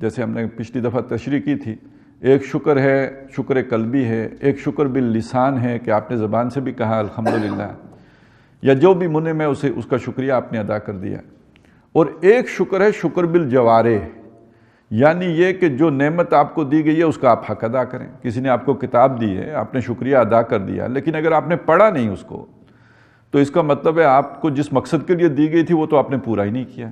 جیسے ہم نے پچھلی دفعہ تشریح کی تھی، ایک شکر ہے، شکر قلبی ہے، ایک شکر باللسان ہے کہ آپ نے زبان سے بھی کہا الحمدللہ، یا جو بھی منع میں اسے اس کا شکریہ آپ نے ادا کر دیا، اور ایک شکر ہے شکر بالجوارح، یعنی یہ کہ جو نعمت آپ کو دی گئی ہے اس کا آپ حق ادا کریں۔ کسی نے آپ کو کتاب دی ہے، آپ نے شکریہ ادا کر دیا، لیکن اگر آپ نے پڑھا نہیں اس کو تو اس کا مطلب ہے آپ کو جس مقصد کے لیے دی گئی تھی وہ تو آپ نے پورا ہی نہیں کیا۔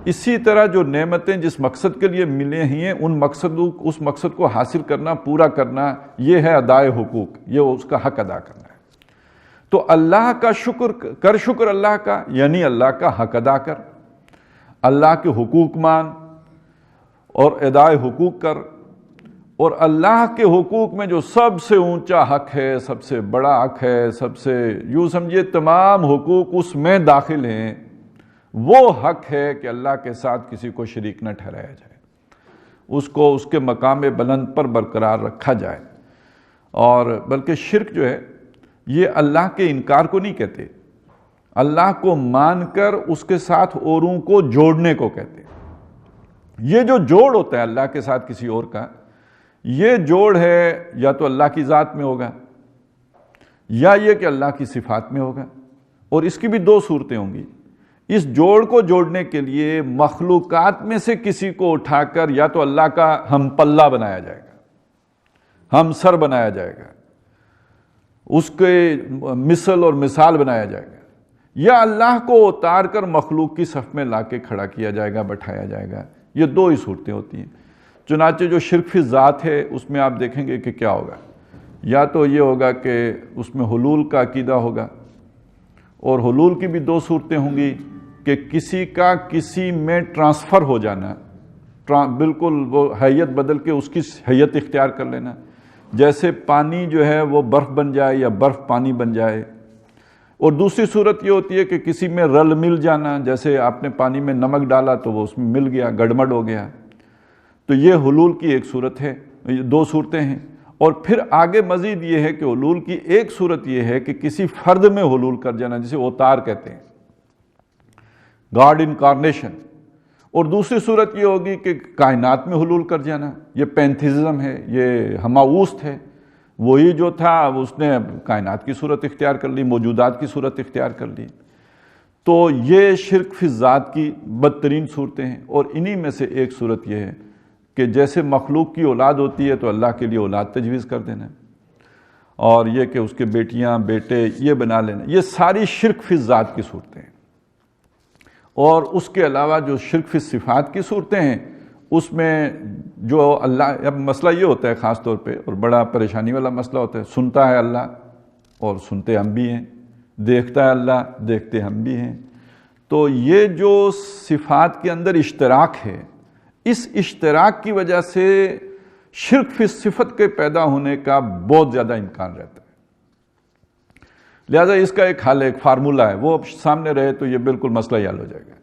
اسی طرح جو نعمتیں جس مقصد کے لیے ملے ہی ہیں اس مقصد کو حاصل کرنا، پورا کرنا، یہ ہے ادائے حقوق، یہ اس کا حق ادا کرنا ہے۔ تو اللہ کا شکر کر، شکر اللہ کا یعنی اللہ کا حق ادا کر، اللہ کے حقوق مان اور ادائے حقوق کر، اور اللہ کے حقوق میں جو سب سے اونچا حق ہے، سب سے بڑا حق ہے، سب سے یوں سمجھیے تمام حقوق اس میں داخل ہیں، وہ حق ہے کہ اللہ کے ساتھ کسی کو شریک نہ ٹھہرایا جائے، اس کو اس کے مقام بلند پر برقرار رکھا جائے۔ اور بلکہ شرک جو ہے یہ اللہ کے انکار کو نہیں کہتے، اللہ کو مان کر اس کے ساتھ اوروں کو جوڑنے کو کہتے ہیں۔ یہ جو جوڑ ہوتا ہے اللہ کے ساتھ کسی اور کا، یہ جوڑ ہے یا تو اللہ کی ذات میں ہوگا یا یہ کہ اللہ کی صفات میں ہوگا، اور اس کی بھی دو صورتیں ہوں گی۔ اس جوڑ کو جوڑنے کے لیے مخلوقات میں سے کسی کو اٹھا کر یا تو اللہ کا ہم پلہ بنایا جائے گا، ہم سر بنایا جائے گا، اس کے مثل اور مثال بنایا جائے گا، یا اللہ کو اتار کر مخلوق کی صف میں لا کے کھڑا کیا جائے گا، بٹھایا جائے گا۔ یہ دو ہی صورتیں ہوتی ہیں۔ چنانچہ جو شرک فی ذات ہے اس میں آپ دیکھیں گے کہ کیا ہوگا، یا تو یہ ہوگا کہ اس میں حلول کا عقیدہ ہوگا، اور حلول کی بھی دو صورتیں ہوں گی کہ کسی کا کسی میں ٹرانسفر ہو جانا، بالکل وہ حیت بدل کے اس کی حیت اختیار کر لینا، جیسے پانی جو ہے وہ برف بن جائے یا برف پانی بن جائے۔ اور دوسری صورت یہ ہوتی ہے کہ کسی میں رل مل جانا، جیسے آپ نے پانی میں نمک ڈالا تو وہ اس میں مل گیا، گڑمڑ ہو گیا۔ تو یہ حلول کی ایک صورت ہے، دو صورتیں ہیں۔ اور پھر آگے مزید یہ ہے کہ حلول کی ایک صورت یہ ہے کہ کسی فرد میں حلول کر جانا، جسے اوتار کہتے ہیں، گاڈ انکارنیشن۔ اور دوسری صورت یہ ہوگی کہ کائنات میں حلول کر جانا، یہ پینتھیزم ہے، یہ ہماوست ہے، وہی جو تھا اس نے کائنات کی صورت اختیار کر لی، موجودات کی صورت اختیار کر لی۔ تو یہ شرک فی ذات کی بدترین صورتیں ہیں۔ اور انہی میں سے ایک صورت یہ ہے کہ جیسے مخلوق کی اولاد ہوتی ہے تو اللہ کے لیے اولاد تجویز کر دینا، اور یہ کہ اس کے بیٹیاں بیٹے یہ بنا لینا، یہ ساری شرک فی ذات کی صورتیں ہیں۔ اور اس کے علاوہ جو شرک فی صفات کی صورتیں ہیں، اس میں جو اللہ، اب مسئلہ یہ ہوتا ہے خاص طور پہ، اور بڑا پریشانی والا مسئلہ ہوتا ہے، سنتا ہے اللہ اور سنتے ہم بھی ہیں، دیکھتا ہے اللہ، دیکھتے ہم بھی ہیں۔ تو یہ جو صفات کے اندر اشتراک ہے، اس اشتراک کی وجہ سے شرک فی صفت کے پیدا ہونے کا بہت زیادہ امکان رہتا ہے۔ لہذا اس کا ایک حل ہے، ایک فارمولہ ہے، وہ سامنے رہے تو یہ بالکل مسئلہ ہی حل ہو جائے گا۔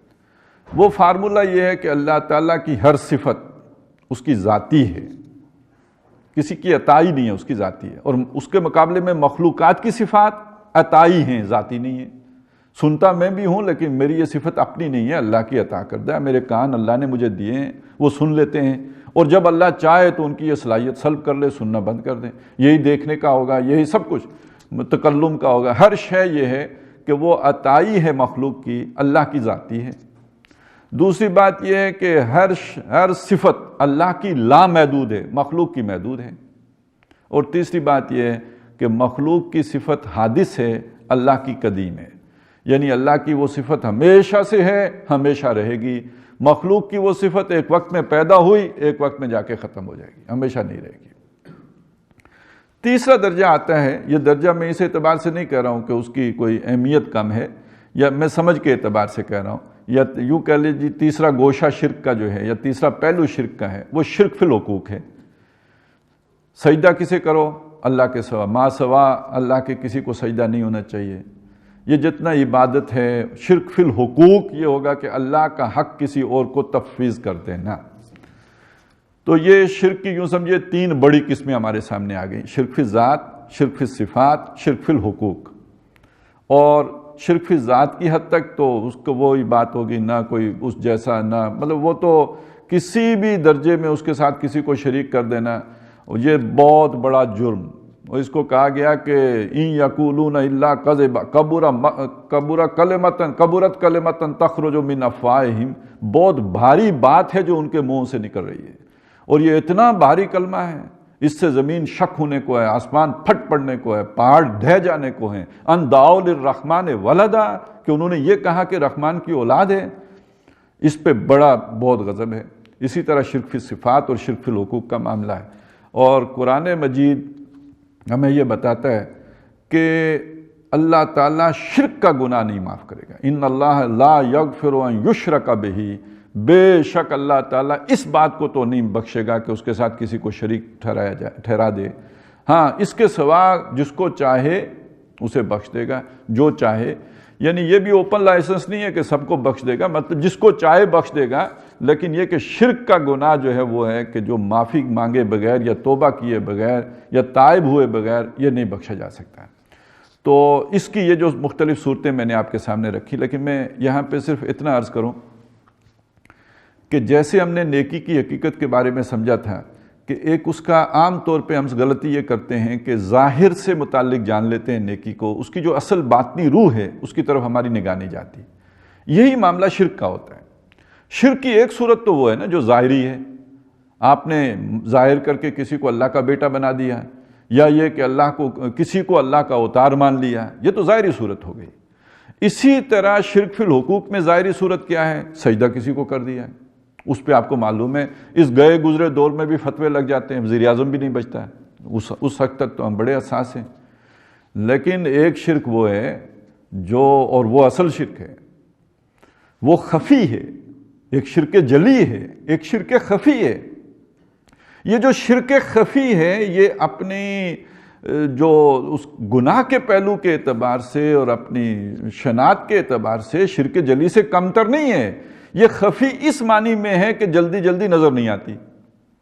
وہ فارمولہ یہ ہے کہ اللہ تعالیٰ کی ہر صفت اس کی ذاتی ہے، کسی کی عطائی نہیں ہے، اس کی ذاتی ہے۔ اور اس کے مقابلے میں مخلوقات کی صفات عطائی ہیں، ذاتی نہیں ہیں۔ سنتا میں بھی ہوں لیکن میری یہ صفت اپنی نہیں ہے، اللہ کی عطا کردہ ہے۔ میرے کان اللہ نے مجھے دیے ہیں، وہ سن لیتے ہیں، اور جب اللہ چاہے تو ان کی یہ صلاحیت سلب کر لے، سننا بند کر دیں۔ یہی دیکھنے کا ہوگا، یہی سب کچھ تکلم کا ہوگا، ہر شے یہ ہے کہ وہ عطائی ہے مخلوق کی، اللہ کی ذاتی ہے۔ دوسری بات یہ ہے کہ ہر صفت اللہ کی لامحدود ہے، مخلوق کی محدود ہے۔ اور تیسری بات یہ ہے کہ مخلوق کی صفت حادث ہے، اللہ کی قدیم ہے، یعنی اللہ کی وہ صفت ہمیشہ سے ہے، ہمیشہ رہے گی۔ مخلوق کی وہ صفت ایک وقت میں پیدا ہوئی، ایک وقت میں جا کے ختم ہو جائے گی، ہمیشہ نہیں رہے گی۔ تیسرا درجہ آتا ہے، یہ درجہ میں اس اعتبار سے نہیں کہہ رہا ہوں کہ اس کی کوئی اہمیت کم ہے، یا میں سمجھ کے اعتبار سے کہہ رہا ہوں، یا یوں کہہ لیجیے تیسرا گوشہ شرک کا جو ہے، یا تیسرا پہلو شرک کا ہے، وہ شرک فی الحقوق ہے۔ سجدہ کسے کرو؟ اللہ کے سوا، ما سوا اللہ کے کسی کو سجدہ نہیں ہونا چاہیے۔ یہ جتنا عبادت ہے، شرک فی الحقوق یہ ہوگا کہ اللہ کا حق کسی اور کو تفویض کر دینا۔ تو یہ شرک کی یوں سمجھے تین بڑی قسمیں ہمارے سامنے آ گئیں، شرک فی ذات، شرک فی صفات، شرک فی الحقوق۔ اور شرک فی ذات کی حد تک تو اس کو وہی بات ہوگی، نہ کوئی اس جیسا، نہ مطلب وہ تو کسی بھی درجے میں اس کے ساتھ کسی کو شریک کر دینا یہ بہت بڑا جرم. اور اس کو کہا گیا کہ ان یقولون الا کذبا کبرت کلمۃ تخرج من افواہہم، بہت بھاری بات ہے جو ان کے منہ سے نکل رہی ہے، اور یہ اتنا بھاری کلمہ ہے اس سے زمین شک ہونے کو ہے، آسمان پھٹ پڑنے کو ہے، پہاڑ ڈھہ جانے کو ہیں. ان دعوا للرحمن ولدا، کہ انہوں نے یہ کہا کہ رحمان کی اولاد ہے. اس پہ بڑا بہت غضب ہے. اسی طرح شرک فی صفات اور شرک فی الحقوق کا معاملہ ہے. اور قرآن مجید ہمیں یہ بتاتا ہے کہ اللہ تعالیٰ شرک کا گناہ نہیں معاف کرے گا. ان اللہ لا یغفر ان یشرک بہ، بے شک اللہ تعالیٰ اس بات کو تو نہیں بخشے گا کہ اس کے ساتھ کسی کو شریک ٹھہرا دے. ہاں اس کے سوا جس کو چاہے اسے بخش دے گا، جو چاہے. یعنی یہ بھی اوپن لائسنس نہیں ہے کہ سب کو بخش دے گا، مطلب جس کو چاہے بخش دے گا، لیکن یہ کہ شرک کا گناہ جو ہے وہ ہے کہ جو معافی مانگے بغیر یا توبہ کیے بغیر یا تائب ہوئے بغیر یہ نہیں بخشا جا سکتا. تو اس کی یہ جو مختلف صورتیں میں نے آپ کے سامنے رکھی، لیکن میں یہاں پہ صرف اتنا عرض کروں کہ جیسے ہم نے نیکی کی حقیقت کے بارے میں سمجھا تھا کہ ایک اس کا عام طور پہ ہم غلطی یہ کرتے ہیں کہ ظاہر سے متعلق جان لیتے ہیں نیکی کو، اس کی جو اصل باطنی روح ہے اس کی طرف ہماری نگاہ نہیں جاتی. یہی معاملہ شرک کا ہوتا ہے. شرک کی ایک صورت تو وہ ہے نا جو ظاہری ہے، آپ نے ظاہر کر کے کسی کو اللہ کا بیٹا بنا دیا، یا یہ کہ کسی کو اللہ کا اوتار مان لیا، یہ تو ظاہری صورت ہو گئی. اسی طرح شرک فی الحقوق میں ظاہری صورت کیا ہے؟ سجدہ کسی کو کر دیا ہے. اس پہ آپ کو معلوم ہے اس گئے گزرے دور میں بھی فتوے لگ جاتے ہیں، وزیر اعظم بھی نہیں بچتا ہے. اس حد تک تو ہم بڑے حساس ہیں. لیکن ایک شرک وہ ہے جو، اور وہ اصل شرک ہے، وہ خفی ہے. ایک شرک جلی ہے، ایک شرک خفی ہے. یہ جو شرک خفی ہے یہ اپنی جو اس گناہ کے پہلو کے اعتبار سے اور اپنی شناعت کے اعتبار سے شرک جلی سے کمتر نہیں ہے. یہ خفی اس معنی میں ہے کہ جلدی جلدی نظر نہیں آتی،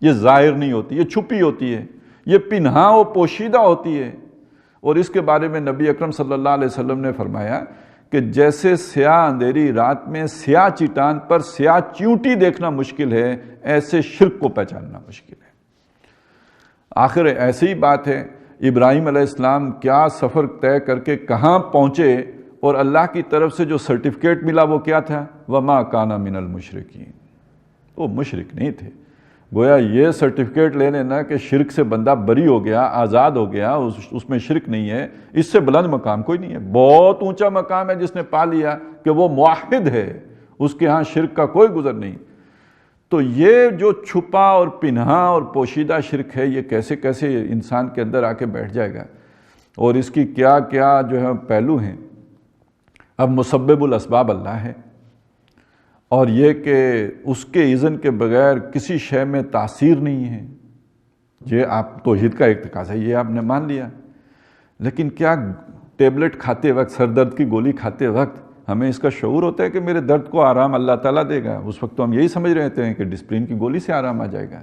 یہ ظاہر نہیں ہوتی، یہ چھپی ہوتی ہے، یہ پنہاں و پوشیدہ ہوتی ہے. اور اس کے بارے میں نبی اکرم صلی اللہ علیہ وسلم نے فرمایا کہ جیسے سیاہ اندھیری رات میں سیاہ چٹان پر سیاہ چیونٹی دیکھنا مشکل ہے، ایسے شرک کو پہچاننا مشکل ہے. آخر ایسی ہی بات ہے، ابراہیم علیہ السلام کیا سفر طے کر کے کہاں پہنچے، اور اللہ کی طرف سے جو سرٹیفکیٹ ملا وہ کیا تھا؟ وَمَا كَانَ مِنَ الْمُشْرِكِينَ. وہ مشرک نہیں تھے. گویا یہ سرٹیفکیٹ لے لینا کہ شرک سے بندہ بری ہو گیا، آزاد ہو گیا، اس میں شرک نہیں ہے، اس سے بلند مقام کوئی نہیں ہے. بہت اونچا مقام ہے جس نے پا لیا کہ وہ موحد ہے، اس کے ہاں شرک کا کوئی گزر نہیں. تو یہ جو چھپا اور پنہاں اور پوشیدہ شرک ہے، یہ کیسے کیسے انسان کے اندر آ کے بیٹھ جائے گا، اور اس کی کیا کیا جو ہے پہلو ہیں. اب مسبب الاسباب اللہ ہے، اور یہ کہ اس کے اذن کے بغیر کسی شے میں تاثیر نہیں ہے. یہ آپ توحید کا ایک تقاضا ہے، یہ آپ نے مان لیا. لیکن کیا ٹیبلٹ کھاتے وقت، سر درد کی گولی کھاتے وقت ہمیں اس کا شعور ہوتا ہے کہ میرے درد کو آرام اللہ تعالیٰ دے گا؟ اس وقت تو ہم یہی سمجھ رہتے ہیں کہ ڈسپلن کی گولی سے آرام آ جائے گا.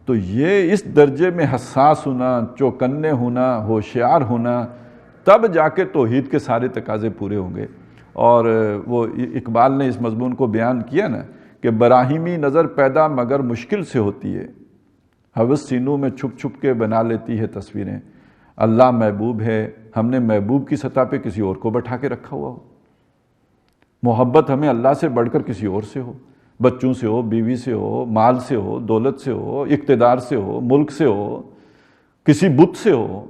تو یہ اس درجے میں حساس ہونا، چوکنے ہونا، ہوشیار ہونا، تب جا کے توحید کے سارے تقاضے پورے ہوں گے. اور وہ اقبال نے اس مضمون کو بیان کیا نا کہ براہیمی نظر پیدا مگر مشکل سے ہوتی ہے، ہوس سینوں میں چھپ چھپ کے بنا لیتی ہے تصویریں. اللہ محبوب ہے، ہم نے محبوب کی سطح پہ کسی اور کو بٹھا کے رکھا ہوا ہو. محبت ہمیں اللہ سے بڑھ کر کسی اور سے ہو، بچوں سے ہو، بیوی سے ہو، مال سے ہو، دولت سے ہو، اقتدار سے ہو، ملک سے ہو، کسی بت سے ہو،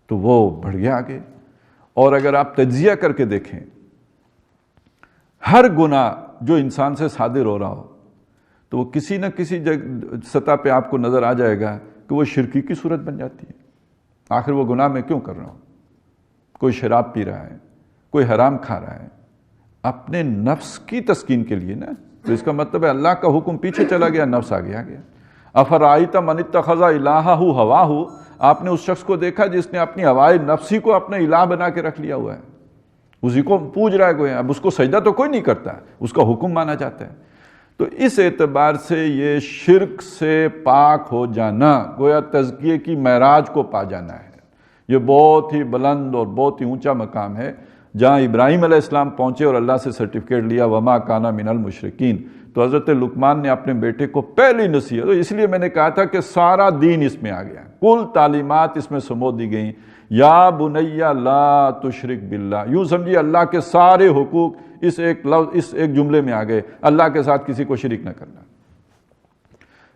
تو وہ بڑھ گیا آگے. اور اگر آپ تجزیہ کر کے دیکھیں، ہر گناہ جو انسان سے صادر ہو رہا ہو تو وہ کسی نہ کسی سطح پہ آپ کو نظر آ جائے گا کہ وہ شرکی کی صورت بن جاتی ہے. آخر وہ گناہ میں کیوں کر رہا ہوں؟ کوئی شراب پی رہا ہے، کوئی حرام کھا رہا ہے، اپنے نفس کی تسکین کے لیے نا. تو اس کا مطلب ہے اللہ کا حکم پیچھے چلا گیا، نفس آگے آ گیا. افرائیت من اتخذ الہہ ہواہ، آپ نے اس شخص کو دیکھا جس نے اپنی ہوائے نفسی کو اپنے الہ بنا کے رکھ لیا ہوا ہے، اسی کو پوج رہا ہے کوئی. اب اس کو سجدہ تو کوئی نہیں کرتا، اس کا حکم مانا جاتا ہے. تو اس اعتبار سے یہ شرک سے پاک ہو جانا گویا تزکیے کی معراج کو پا جانا ہے. یہ بہت ہی بلند اور بہت ہی اونچا مقام ہے جہاں ابراہیم علیہ السلام پہنچے اور اللہ سے سرٹیفکیٹ لیا وما کانا من المشرکین. تو حضرت لقمان نے اپنے بیٹے کو پہلی نصیحت، تو اس لیے میں نے کہا تھا کہ سارا دین اس میں آ گیا، کل تعلیمات اس میں سمو دی گئیں، یا بنیا لا تشرک باللہ، یوں سمجھیے اللہ کے سارے حقوق اس ایک لفظ، اس ایک جملے میں آ گئے، اللہ کے ساتھ کسی کو شریک نہ کرنا۔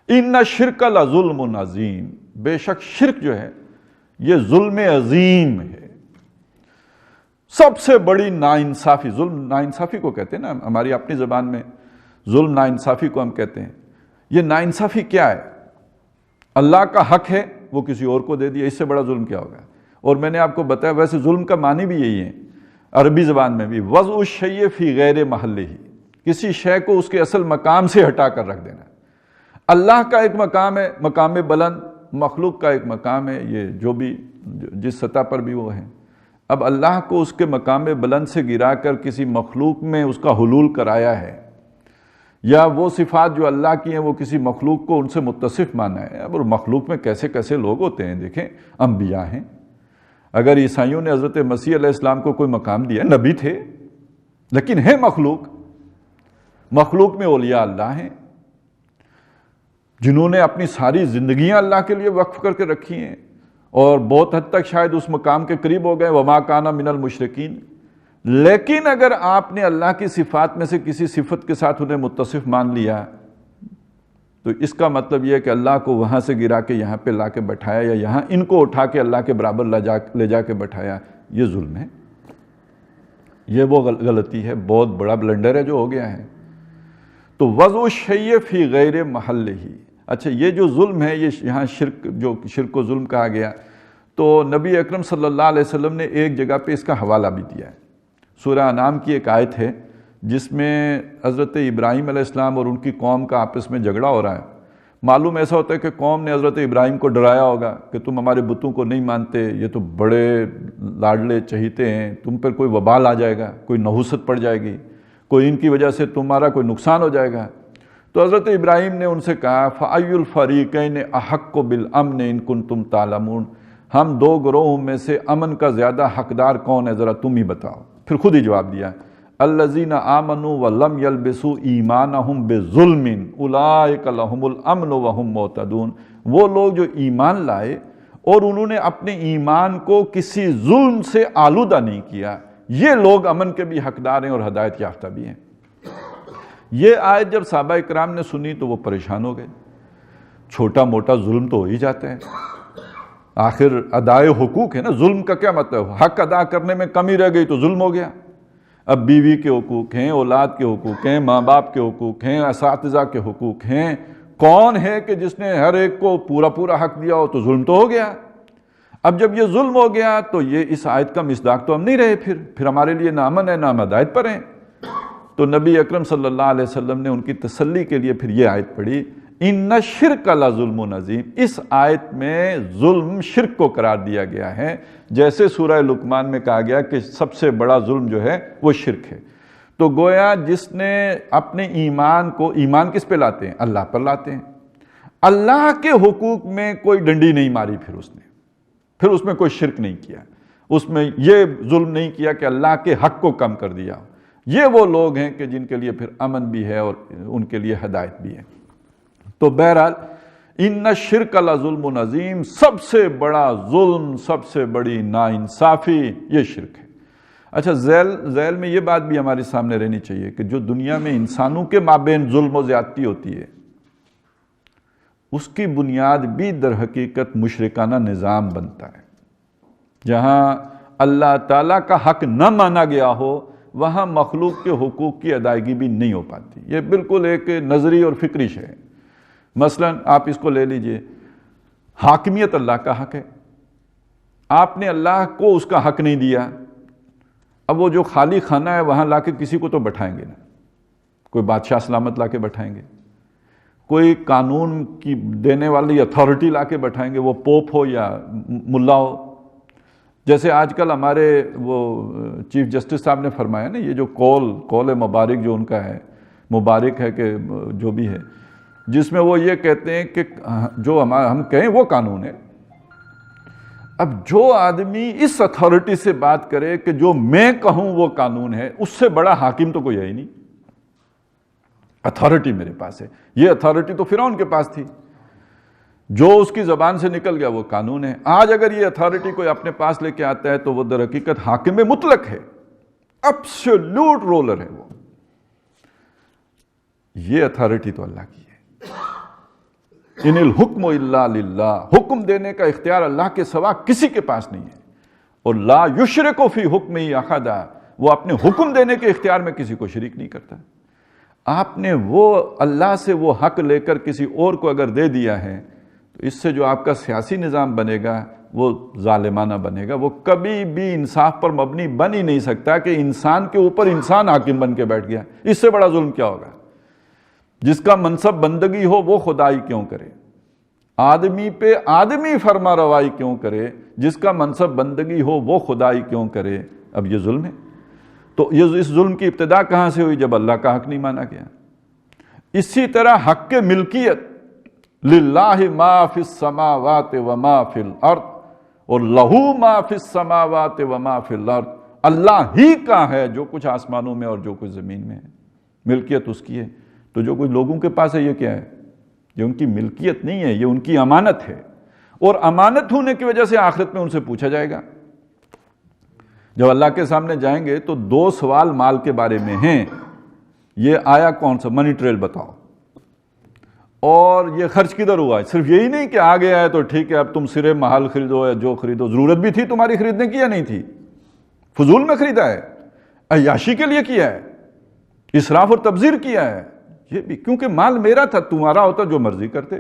ان الشرک لظلم عظیم، بے شک شرک جو ہے یہ ظلم عظیم ہے، سب سے بڑی ناانصافی، ظلم ناانصافی کو کہتے ہیں نا ہماری اپنی زبان میں، ظلم ناانصافی کو ہم کہتے ہیں۔ یہ ناانصافی کیا ہے؟ اللہ کا حق ہے وہ کسی اور کو دے دیا، اس سے بڑا ظلم کیا ہوگا؟ اور میں نے آپ کو بتایا ویسے ظلم کا معنی بھی یہی ہے عربی زبان میں بھی، وضع الشیء فی غیر محلہ، کسی شے کو اس کے اصل مقام سے ہٹا کر رکھ دینا۔ اللہ کا ایک مقام ہے، مقام بلند، مخلوق کا ایک مقام ہے، یہ جو بھی جس سطح پر بھی وہ ہیں، اب اللہ کو اس کے مقام بلند سے گرا کر کسی مخلوق میں اس کا حلول کرایا ہے، یا وہ صفات جو اللہ کی ہیں وہ کسی مخلوق کو ان سے متصف مانا ہے۔ اب اور مخلوق میں کیسے کیسے لوگ ہوتے ہیں، دیکھیں انبیاء ہیں، اگر عیسائیوں نے حضرت مسیح علیہ السلام کو کوئی مقام دیا، نبی تھے لیکن ہے مخلوق، مخلوق میں اولیاء اللہ ہیں جنہوں نے اپنی ساری زندگیاں اللہ کے لیے وقف کر کے رکھی ہیں اور بہت حد تک شاید اس مقام کے قریب ہو گئے، وما کان من المشرکین۔ لیکن اگر آپ نے اللہ کی صفات میں سے کسی صفت کے ساتھ انہیں متصف مان لیا تو اس کا مطلب یہ ہے کہ اللہ کو وہاں سے گرا کے یہاں پہ لا کے بٹھایا، یا یہاں ان کو اٹھا کے اللہ کے برابر لے جا کے بٹھایا، یہ ظلم ہے، یہ وہ غلطی ہے، بہت بڑا بلنڈر ہے جو ہو گیا ہے۔ تو وضع الشیء فی غیر محلہ، اچھا یہ جو ظلم ہے، یہ یہاں شرک کو ظلم کہا گیا، تو نبی اکرم صلی اللہ علیہ وسلم نے ایک جگہ پہ اس کا حوالہ بھی دیا ہے۔ سورہ انعام کی ایک آیت ہے جس میں حضرت ابراہیم علیہ السلام اور ان کی قوم کا آپس میں جھگڑا ہو رہا ہے۔ معلوم ایسا ہوتا ہے کہ قوم نے حضرت ابراہیم کو ڈرایا ہوگا کہ تم ہمارے بتوں کو نہیں مانتے، یہ تو بڑے لاڈلے چہیتے ہیں، تم پر کوئی وبال آ جائے گا، کوئی نحوست پڑ جائے گی، کوئی ان کی وجہ سے تمہارا کوئی نقصان ہو جائے گا۔ تو حضرت ابراہیم نے ان سے کہا فَأَيُّ الْفَرِيقَيْنِ أَحَقُّ بِالْأَمْنِ إِن كُنتُمْ تَعْلَمُونَ، ہم دو گروہوں میں سے امن کا زیادہ حقدار کون ہے، ذرا تم ہی بتاؤ۔ پھر خود ہی جواب دیا الَّذِينَ آمَنُوا وَلَمْ يَلْبِسُوا إِيمَانَهُمْ بِظُلْمٍ أُولَٰئِكَ لَهُمُ الْأَمْنُ وَهُمْ مُهْتَدُونَ، وہ لوگ جو ایمان لائے اور انہوں نے اپنے ایمان کو کسی ظلم سے آلودہ نہیں کیا، یہ لوگ امن کے بھی حقدار ہیں اور ہدایت یافتہ بھی ہیں۔ یہ آیت جب صحابہ اکرام نے سنی تو وہ پریشان ہو گئے، چھوٹا موٹا ظلم تو ہو ہی جاتا ہے، آخر ادائے حقوق ہے نا، ظلم کا کیا مطلب، حق ادا کرنے میں کمی رہ گئی تو ظلم ہو گیا۔ اب بیوی کے حقوق ہیں، اولاد کے حقوق ہیں، ماں باپ کے حقوق ہیں، اساتذہ کے حقوق ہیں، کون ہے کہ جس نے ہر ایک کو پورا پورا حق دیا ہو، تو ظلم تو ہو گیا۔ اب جب یہ ظلم ہو گیا تو یہ اس آیت کا مصداق تو ہم نہیں رہے، پھر ہمارے لیے نہ امن ہے نہ ہم ہدایت پر ہیں۔ تو نبی اکرم صلی اللہ علیہ وسلم نے ان کی تسلی کے لیے پھر یہ آیت پڑھی ان الشرک لظلم عظیم۔ اس آیت میں ظلم شرک کو قرار دیا گیا ہے، جیسے سورہ لقمان میں کہا گیا کہ سب سے بڑا ظلم جو ہے وہ شرک ہے۔ تو گویا جس نے اپنے ایمان کو، ایمان کس پہ لاتے ہیں؟ اللہ پر لاتے ہیں، اللہ کے حقوق میں کوئی ڈنڈی نہیں ماری، پھر اس میں کوئی شرک نہیں کیا، اس میں یہ ظلم نہیں کیا کہ اللہ کے حق کو کم کر دیا، یہ وہ لوگ ہیں کہ جن کے لیے پھر امن بھی ہے اور ان کے لیے ہدایت بھی ہے۔ تو بہرحال ان الشرک لظلم عظیم، سب سے بڑا ظلم، سب سے بڑی ناانصافی یہ شرک ہے۔ اچھا ذیل میں یہ بات بھی ہمارے سامنے رہنی چاہیے کہ جو دنیا میں انسانوں کے مابین ظلم و زیادتی ہوتی ہے اس کی بنیاد بھی در حقیقت مشرکانہ نظام بنتا ہے۔ جہاں اللہ تعالیٰ کا حق نہ مانا گیا ہو وہاں مخلوق کے حقوق کی ادائیگی بھی نہیں ہو پاتی۔ یہ بالکل ایک نظری اور فکری شے ہے۔ مثلا آپ اس کو لے لیجئے، حاکمیت اللہ کا حق ہے، آپ نے اللہ کو اس کا حق نہیں دیا، اب وہ جو خالی خانہ ہے وہاں لا کے کسی کو تو بٹھائیں گے نا، کوئی بادشاہ سلامت لا کے بٹھائیں گے، کوئی قانون کی دینے والی اتھارٹی لا کے بٹھائیں گے، وہ پوپ ہو یا ملا ہو۔ جیسے آج کل ہمارے وہ چیف جسٹس صاحب نے فرمایا نا، یہ جو قول مبارک جو ان کا ہے، مبارک ہے کہ جو بھی ہے، جس میں وہ یہ کہتے ہیں کہ جو ہم کہیں وہ قانون ہے۔ اب جو آدمی اس اتھارٹی سے بات کرے کہ جو میں کہوں وہ قانون ہے، اس سے بڑا حاکم تو کوئی ہے ہی نہیں۔ اتھارٹی میرے پاس ہے. یہ اتھارٹی تو فرعون کے پاس تھی، جو اس کی زبان سے نکل گیا وہ قانون ہے. آج اگر یہ اتھارٹی کوئی اپنے پاس لے کے آتا ہے تو وہ در حقیقت حاکم مطلق ہے، ایبسولوٹ رولر ہے وہ. یہ اتھارٹی تو اللہ کی ہے. ان الحکم الا للہ، حکم دینے کا اختیار اللہ کے سوا کسی کے پاس نہیں ہے. اور لا یشرک فی حکمہ احدا، وہ اپنے حکم دینے کے اختیار میں کسی کو شریک نہیں کرتا. آپ نے وہ اللہ سے وہ حق لے کر کسی اور کو اگر دے دیا ہے تو اس سے جو آپ کا سیاسی نظام بنے گا وہ ظالمانہ بنے گا. وہ کبھی بھی انصاف پر مبنی بن ہی نہیں سکتا کہ انسان کے اوپر انسان حاکم بن کے بیٹھ گیا. اس سے بڑا ظلم کیا ہوگا؟ جس کا منصب بندگی ہو وہ خدائی کیوں کرے؟ آدمی پہ آدمی فرما روائی کیوں کرے؟ جس کا منصب بندگی ہو وہ خدائی کیوں کرے؟ اب یہ ظلم ہے. تو یہ اس ظلم کی ابتدا کہاں سے ہوئی؟ جب اللہ کا حق نہیں مانا گیا. اسی طرح حق ملکیت، للہ ما فی السماوات وما فی الارض، اور لہو ما فی السماوات وما فی الارض، اللہ ہی کا ہے جو کچھ آسمانوں میں اور جو کچھ زمین میں ہے. ملکیت اس کی ہے. تو جو کچھ لوگوں کے پاس ہے یہ کیا ہے؟ یہ ان کی ملکیت نہیں ہے، یہ ان کی امانت ہے. اور امانت ہونے کی وجہ سے آخرت میں ان سے پوچھا جائے گا. جب اللہ کے سامنے جائیں گے تو 2 سوال مال کے بارے میں ہیں. یہ آیا کون سا؟ منی ٹریل بتاؤ. اور یہ خرچ کدھر ہوا ہے؟ صرف یہی نہیں کہ آگے آئے تو ٹھیک ہے اب تم سرے محل خریدو یا جو خریدو. ضرورت بھی تھی تمہاری خریدنے کی یا نہیں تھی؟ فضول میں خریدا ہے؟ عیاشی کے لیے کیا ہے؟ اسراف اور تبذیر کیا ہے؟ یہ بھی کیونکہ مال میرا تھا، تمہارا ہوتا جو مرضی کرتے.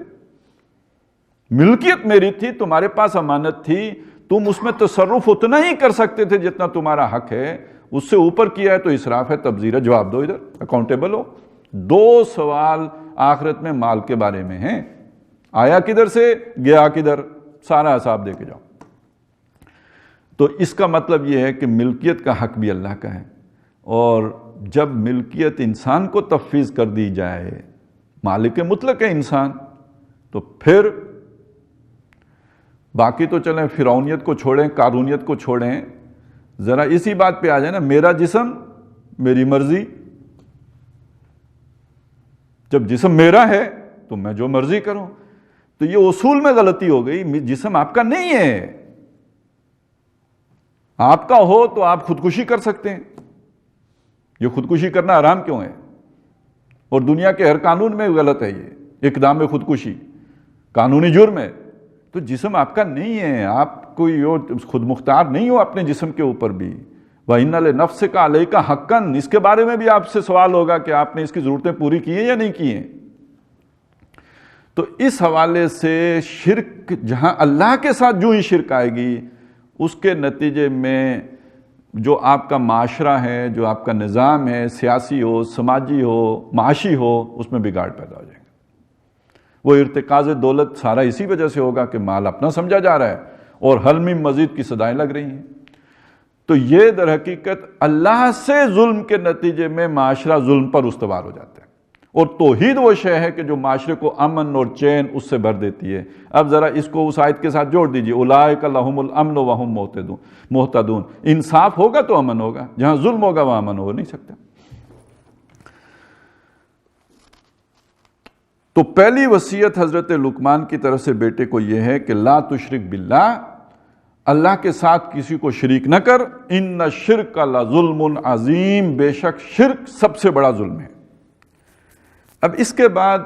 ملکیت میری تھی، تمہارے پاس امانت تھی، تم اس میں تصرف اتنا ہی کر سکتے تھے جتنا تمہارا حق ہے. اس سے اوپر کیا ہے تو اسراف ہے، تبذیر ہے. جواب دو، ادھر اکاؤنٹیبل ہو. 2 سوال آخرت میں مال کے بارے میں ہیں. آیا کدھر سے، گیا کدھر، سارا حساب دے کے جاؤ. تو اس کا مطلب یہ ہے کہ ملکیت کا حق بھی اللہ کا ہے. اور جب ملکیت انسان کو تفویض کر دی جائے، مالک مطلق ہے انسان، تو پھر باقی تو چلیں فرعونیت کو چھوڑیں، قارونیت کو چھوڑیں، ذرا اسی بات پہ آ جائیں نا، میرا جسم میری مرضی. جب جسم میرا ہے تو میں جو مرضی کروں. تو یہ اصول میں غلطی ہو گئی. جسم آپ کا نہیں ہے. آپ کا ہو تو آپ خودکشی کر سکتے ہیں. یہ خودکشی کرنا حرام کیوں ہے؟ اور دنیا کے ہر قانون میں غلط ہے. یہ اقدام خودکشی قانونی جرم ہے. تو جسم آپ کا نہیں ہے، آپ کوئی خود مختار نہیں ہو اپنے جسم کے اوپر بھی. وَإِنَّ لِنَفْسِكَ عَلَيْكَ حَقًّا، اس کے بارے میں بھی آپ سے سوال ہوگا کہ آپ نے اس کی ضرورتیں پوری کی ہیں یا نہیں کی ہیں. تو اس حوالے سے شرک، جہاں اللہ کے ساتھ جو ہی شرک آئے گی اس کے نتیجے میں جو آپ کا معاشرہ ہے، جو آپ کا نظام ہے، سیاسی ہو، سماجی ہو، معاشی ہو، اس میں بگاڑ پیدا ہو جائے گا. وہ ارتکاز دولت سارا اسی وجہ سے ہوگا کہ مال اپنا سمجھا جا رہا ہے اور حل میں مزید کی صدائیں لگ رہی ہیں. تو یہ در حقیقت اللہ سے ظلم کے نتیجے میں معاشرہ ظلم پر استوار ہو جاتا ہے. اور توحید وہ شے ہے کہ جو معاشرے کو امن اور چین اس سے بھر دیتی ہے. اب ذرا اس کو اس آیت کے ساتھ جوڑ دیجئے، اولئک لہم الامن وہم مہتدون. انصاف ہوگا تو امن ہوگا، جہاں ظلم ہوگا وہاں امن ہو نہیں سکتا. تو پہلی وصیت حضرت لقمان کی طرف سے بیٹے کو یہ ہے کہ لا تشرک باللہ، اللہ کے ساتھ کسی کو شریک نہ کر. ان الشرک لظلم عظیم، بے شک شرک سب سے بڑا ظلم ہے. اب اس کے بعد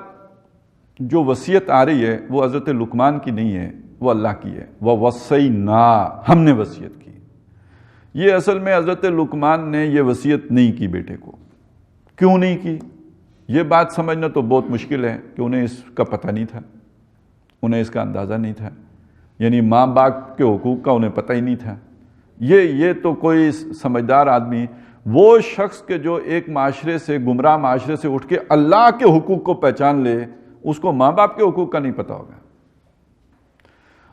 جو وصیت آ رہی ہے وہ حضرت لقمان کی نہیں ہے، وہ اللہ کی ہے. وَوَصَّيْنَا، ہم نے وصیت کی. یہ اصل میں حضرت لقمان نے یہ وصیت نہیں کی بیٹے کو. کیوں نہیں کی؟ یہ بات سمجھنا تو بہت مشکل ہے کہ انہیں اس کا پتہ نہیں تھا، انہیں اس کا اندازہ نہیں تھا. یعنی ماں باپ کے حقوق کا انہیں پتہ ہی نہیں تھا. یہ تو کوئی سمجھدار آدمی، وہ شخص کے جو ایک معاشرے سے، گمراہ معاشرے سے اٹھ کے اللہ کے حقوق کو پہچان لے، اس کو ماں باپ کے حقوق کا نہیں پتہ ہوگا.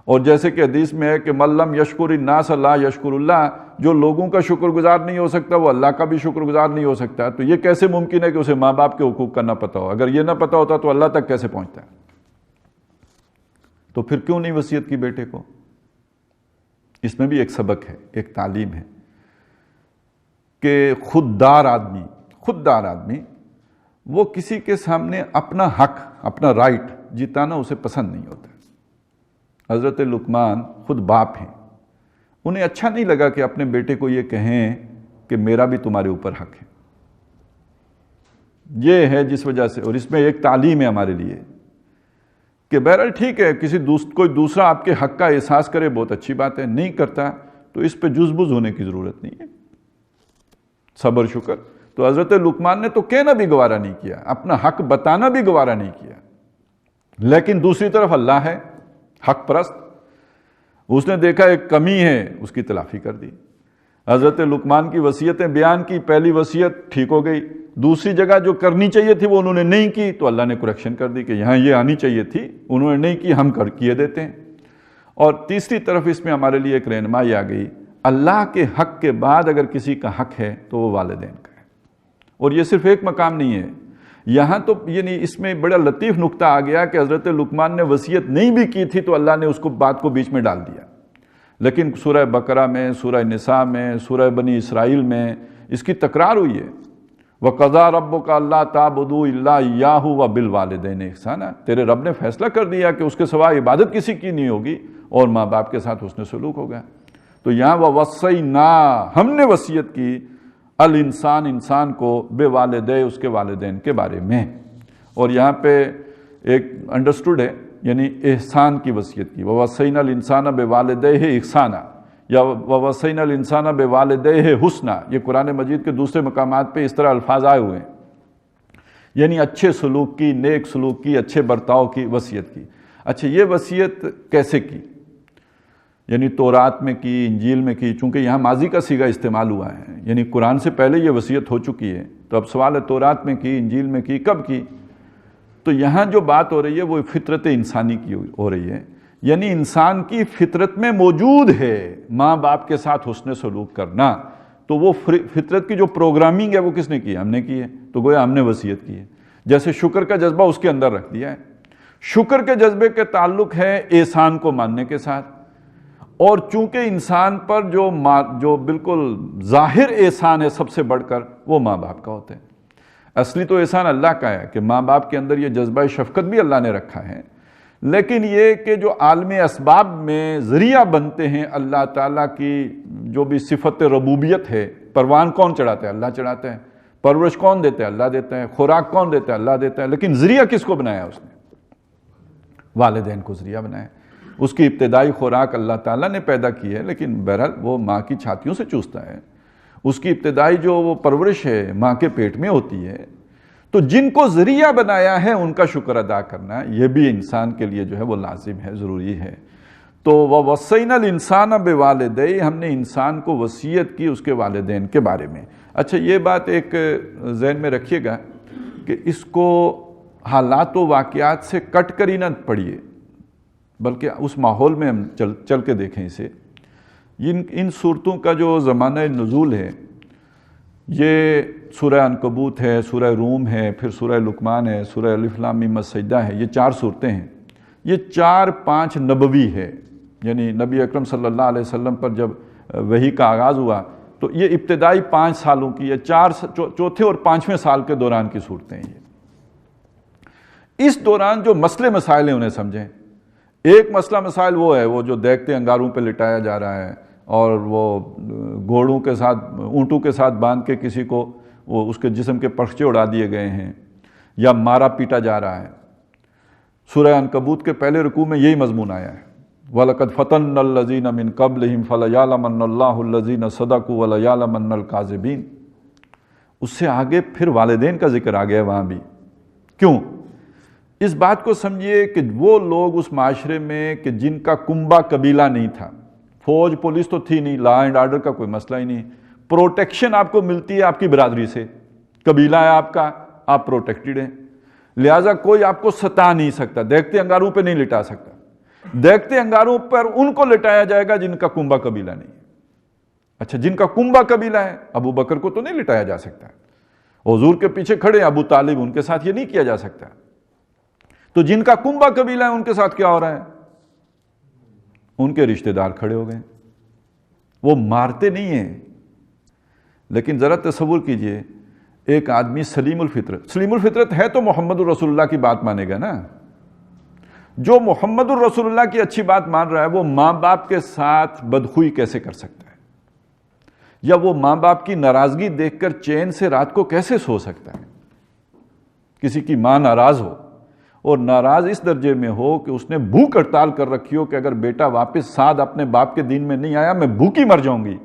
اور جیسے کہ حدیث میں ہے کہ من لم یشکر الناس لا یشکر اللہ، جو لوگوں کا شکر گزار نہیں ہو سکتا وہ اللہ کا بھی شکر گزار نہیں ہو سکتا. تو یہ کیسے ممکن ہے کہ اسے ماں باپ کے حقوق کا نہ پتہ ہو؟ اگر یہ نہ پتہ ہوتا تو اللہ تک کیسے پہنچتا ہے؟ تو پھر کیوں نہیں وصیت کی بیٹے کو؟ اس میں بھی ایک سبق ہے، ایک تعلیم ہے کہ خوددار آدمی وہ کسی کے سامنے اپنا حق، اپنا رائٹ جتانا اسے پسند نہیں ہوتا۔ حضرت لقمان خود باپ ہیں، انہیں اچھا نہیں لگا کہ اپنے بیٹے کو یہ کہیں کہ میرا بھی تمہارے اوپر حق ہے۔ یہ ہے جس وجہ سے، اور اس میں ایک تعلیم ہے ہمارے لیے کہ بہرحال ٹھیک ہے کوئی دوسرا آپ کے حق کا احساس کرے، بہت اچھی بات ہے، نہیں کرتا تو اس پہ جزبز ہونے کی ضرورت نہیں ہے، صبر شکر۔ تو حضرت لقمان نے تو کہنا بھی گوارا نہیں کیا، اپنا حق بتانا بھی گوارا نہیں کیا، لیکن دوسری طرف اللہ ہے حق پرست، اس نے دیکھا ایک کمی ہے، اس کی تلافی کر دی۔ حضرت لقمان کی وصیتیں بیان کی، پہلی وصیت ٹھیک ہو گئی، دوسری جگہ جو کرنی چاہیے تھی وہ انہوں نے نہیں کی، تو اللہ نے کریکشن کر دی کہ یہاں یہ آنی چاہیے تھی، انہوں نے نہیں کی، ہم کیے دیتے ہیں۔ اور تیسری طرف اس میں ہمارے لیے ایک رہنمائی آ گئی، اللہ کے حق کے بعد اگر کسی کا حق ہے تو وہ والدین کا ہے، اور یہ صرف ایک مقام نہیں ہے، یہاں تو یعنی اس میں بڑا لطیف نقطہ آ گیا کہ حضرت لقمان نے وصیت نہیں بھی کی تھی تو اللہ نے اس کو بات کو بیچ میں ڈال دیا، لیکن سورہ بقرہ میں، سورہ نساء میں، سورہ بنی اسرائیل میں اس کی تکرار ہوئی ہے۔ وَقَضَىٰ رَبُّكَ أَلَّا تَعْبُدُوا إِلَّا إِيَّاهُ وَبِالْوَالِدَيْنِ إِحْسَانًا، تیرے رب نے فیصلہ کر دیا کہ اس کے سوا عبادت کسی کی نہیں ہوگی، اور ماں باپ کے ساتھ حسن سلوک ہوگا۔ تو یہاں وَوَصَّيْنَا، ہم نے وصیت کی، الانسان، انسان کو، بے والدے، اس کے والدین کے بارے میں، اور یہاں پہ ایک انڈرسٹوڈ ہے، یعنی احسان کی وصیت کی، وَوَصَّيْنَا الْإِنسَانَ بِوَالِدَيْهِ إِحْسَانًا یا وَوَصَّيْنَا الْإِنسَانَ بِوَالِدَيْهِ حُسْنًا، یہ قرآن مجید کے دوسرے مقامات پہ اس طرح الفاظ آئے ہوئے ہیں، یعنی اچھے سلوک کی، نیک سلوک کی، اچھے برتاؤ کی وصیت کی۔ اچھا، یہ وصیت کیسے کی؟ یعنی تورات میں کی، انجیل میں کی، چونکہ یہاں ماضی کا صیغہ استعمال ہوا ہے، یعنی قرآن سے پہلے یہ وصیت ہو چکی ہے، تو اب سوال ہے تورات میں کی، انجیل میں کی، کب کی؟ تو یہاں جو بات ہو رہی ہے وہ فطرت انسانی کی ہو رہی ہے، یعنی انسان کی فطرت میں موجود ہے ماں باپ کے ساتھ حسن سلوک کرنا، تو وہ فطرت کی جو پروگرامنگ ہے وہ کس نے کی ہے؟ ہم نے کی ہے، تو گویا ہم نے وصیت کی ہے۔ جیسے شکر کا جذبہ اس کے اندر رکھ دیا ہے، شکر کے جذبے کے تعلق ہے احسان کو ماننے کے ساتھ، اور چونکہ انسان پر جو بالکل ظاہر احسان ہے سب سے بڑھ کر وہ ماں باپ کا ہوتا ہے، اصلی تو احسان اللہ کا ہے کہ ماں باپ کے اندر یہ جذبہ شفقت بھی اللہ نے رکھا ہے، لیکن یہ کہ جو عالم اسباب میں ذریعہ بنتے ہیں اللہ تعالیٰ کی جو بھی صفت ربوبیت ہے، پروان کون چڑھاتا ہے؟ اللہ چڑھاتا ہے، پرورش کون دیتا ہے؟ اللہ دیتا ہے، خوراک کون دیتا ہے؟ اللہ دیتا ہے، لیکن ذریعہ کس کو بنایا اس نے؟ والدین کو ذریعہ بنایا۔ اس کی ابتدائی خوراک اللہ تعالیٰ نے پیدا کی ہے، لیکن بہرحال وہ ماں کی چھاتیوں سے چوستا ہے، اس کی ابتدائی جو وہ پرورش ہے ماں کے پیٹ میں ہوتی ہے، تو جن کو ذریعہ بنایا ہے ان کا شکر ادا کرنا یہ بھی انسان کے لیے جو ہے وہ لازم ہے، ضروری ہے۔ تو وَوَصَّيْنَا الْإِنسَانَ بِوَالِدَيْهِ، ہم نے انسان کو وصیت کی اس کے والدین کے بارے میں۔ اچھا، یہ بات ایک ذہن میں رکھیے گا کہ اس کو حالات و واقعات سے کٹ کر ہی نہ پڑھیے، بلکہ اس ماحول میں ہم چل کے دیکھیں اسے۔ ان صورتوں کا جو زمانہ نزول ہے، یہ سورہ عنکبوت ہے، سورہ روم ہے، پھر سورہ لقمان ہے، سورہ الف لام میم السجدہ ہے، یہ 4 صورتیں ہیں، یہ 4-5 نبوی ہے، یعنی نبی اکرم صلی اللہ علیہ وسلم پر جب وحی کا آغاز ہوا تو یہ ابتدائی 5 سالوں کی، یہ چوتھے اور 5ویں سال کے دوران کی صورتیں ہیں۔ اس دوران جو مسئلے مسائل ہیں انہیں سمجھیں۔ ایک مسئلہ مسائل وہ ہے، وہ جو دیکھتے انگاروں پہ لٹایا جا رہا ہے، اور وہ گھوڑوں کے ساتھ، اونٹوں کے ساتھ باندھ کے کسی کو وہ اس کے جسم کے پرچے اڑا دیے گئے ہیں، یا مارا پیٹا جا رہا ہے۔ سورہ عنکبوت کے پہلے رکوع میں یہی مضمون آیا ہے، وَلَقَدْ فَتَنَّا الَّذِينَ مِن قَبْلِهِمْ فَلَيَعْلَمَنَّ اللَّهُ الَّذِينَ صَدَقُوا وَلَيَعْلَمَنَّ الْكَاذِبِينَ۔ اس سے آگے پھر والدین کا ذکر آ گیا وہاں بھی۔ کیوں؟ اس بات کو سمجھیے کہ وہ لوگ اس معاشرے میں کہ جن کا کنبہ قبیلہ نہیں تھا، فوج پولیس تو تھی نہیں، لا اینڈ آرڈر کا کوئی مسئلہ ہی نہیں، پروٹیکشن آپ کو ملتی ہے آپ کی برادری سے، قبیلہ ہے آپ کا، آپ پروٹیکٹڈ ہیں، لہٰذا کوئی آپ کو ستا نہیں سکتا، دیکھتے انگاروں پہ نہیں لٹا سکتا۔ دیکھتے انگاروں پر ان کو لٹایا جائے گا جن کا کنبہ قبیلہ نہیں۔ اچھا، جن کا کنبہ قبیلہ ہے، ابو بکر کو تو نہیں لٹایا جا سکتا، حضور کے پیچھے کھڑے ابو طالب، ان کے ساتھ یہ نہیں کیا جا سکتا۔ تو جن کا کنبہ قبیلہ ہے ان کے ساتھ کیا ہو رہا ہے؟ ان کے رشتہ دار کھڑے ہو گئے، وہ مارتے نہیں ہیں، لیکن ذرا تصور کیجئے ایک آدمی سلیم الفطرت ہے تو محمد الرسول اللہ کی بات مانے گا نا. جو محمد الرسول اللہ کی اچھی بات مان رہا ہے وہ ماں باپ کے ساتھ بدخوئی کیسے کر سکتا ہے, یا وہ ماں باپ کی ناراضگی دیکھ کر چین سے رات کو کیسے سو سکتا ہے؟ کسی کی ماں ناراض ہو, اور ناراض اس درجے میں ہو کہ اس نے بھوک ہڑتال کر رکھی ہو کہ اگر بیٹا واپس ساتھ اپنے باپ کے دین میں نہیں آیا میں بھوکی مر جاؤں گی,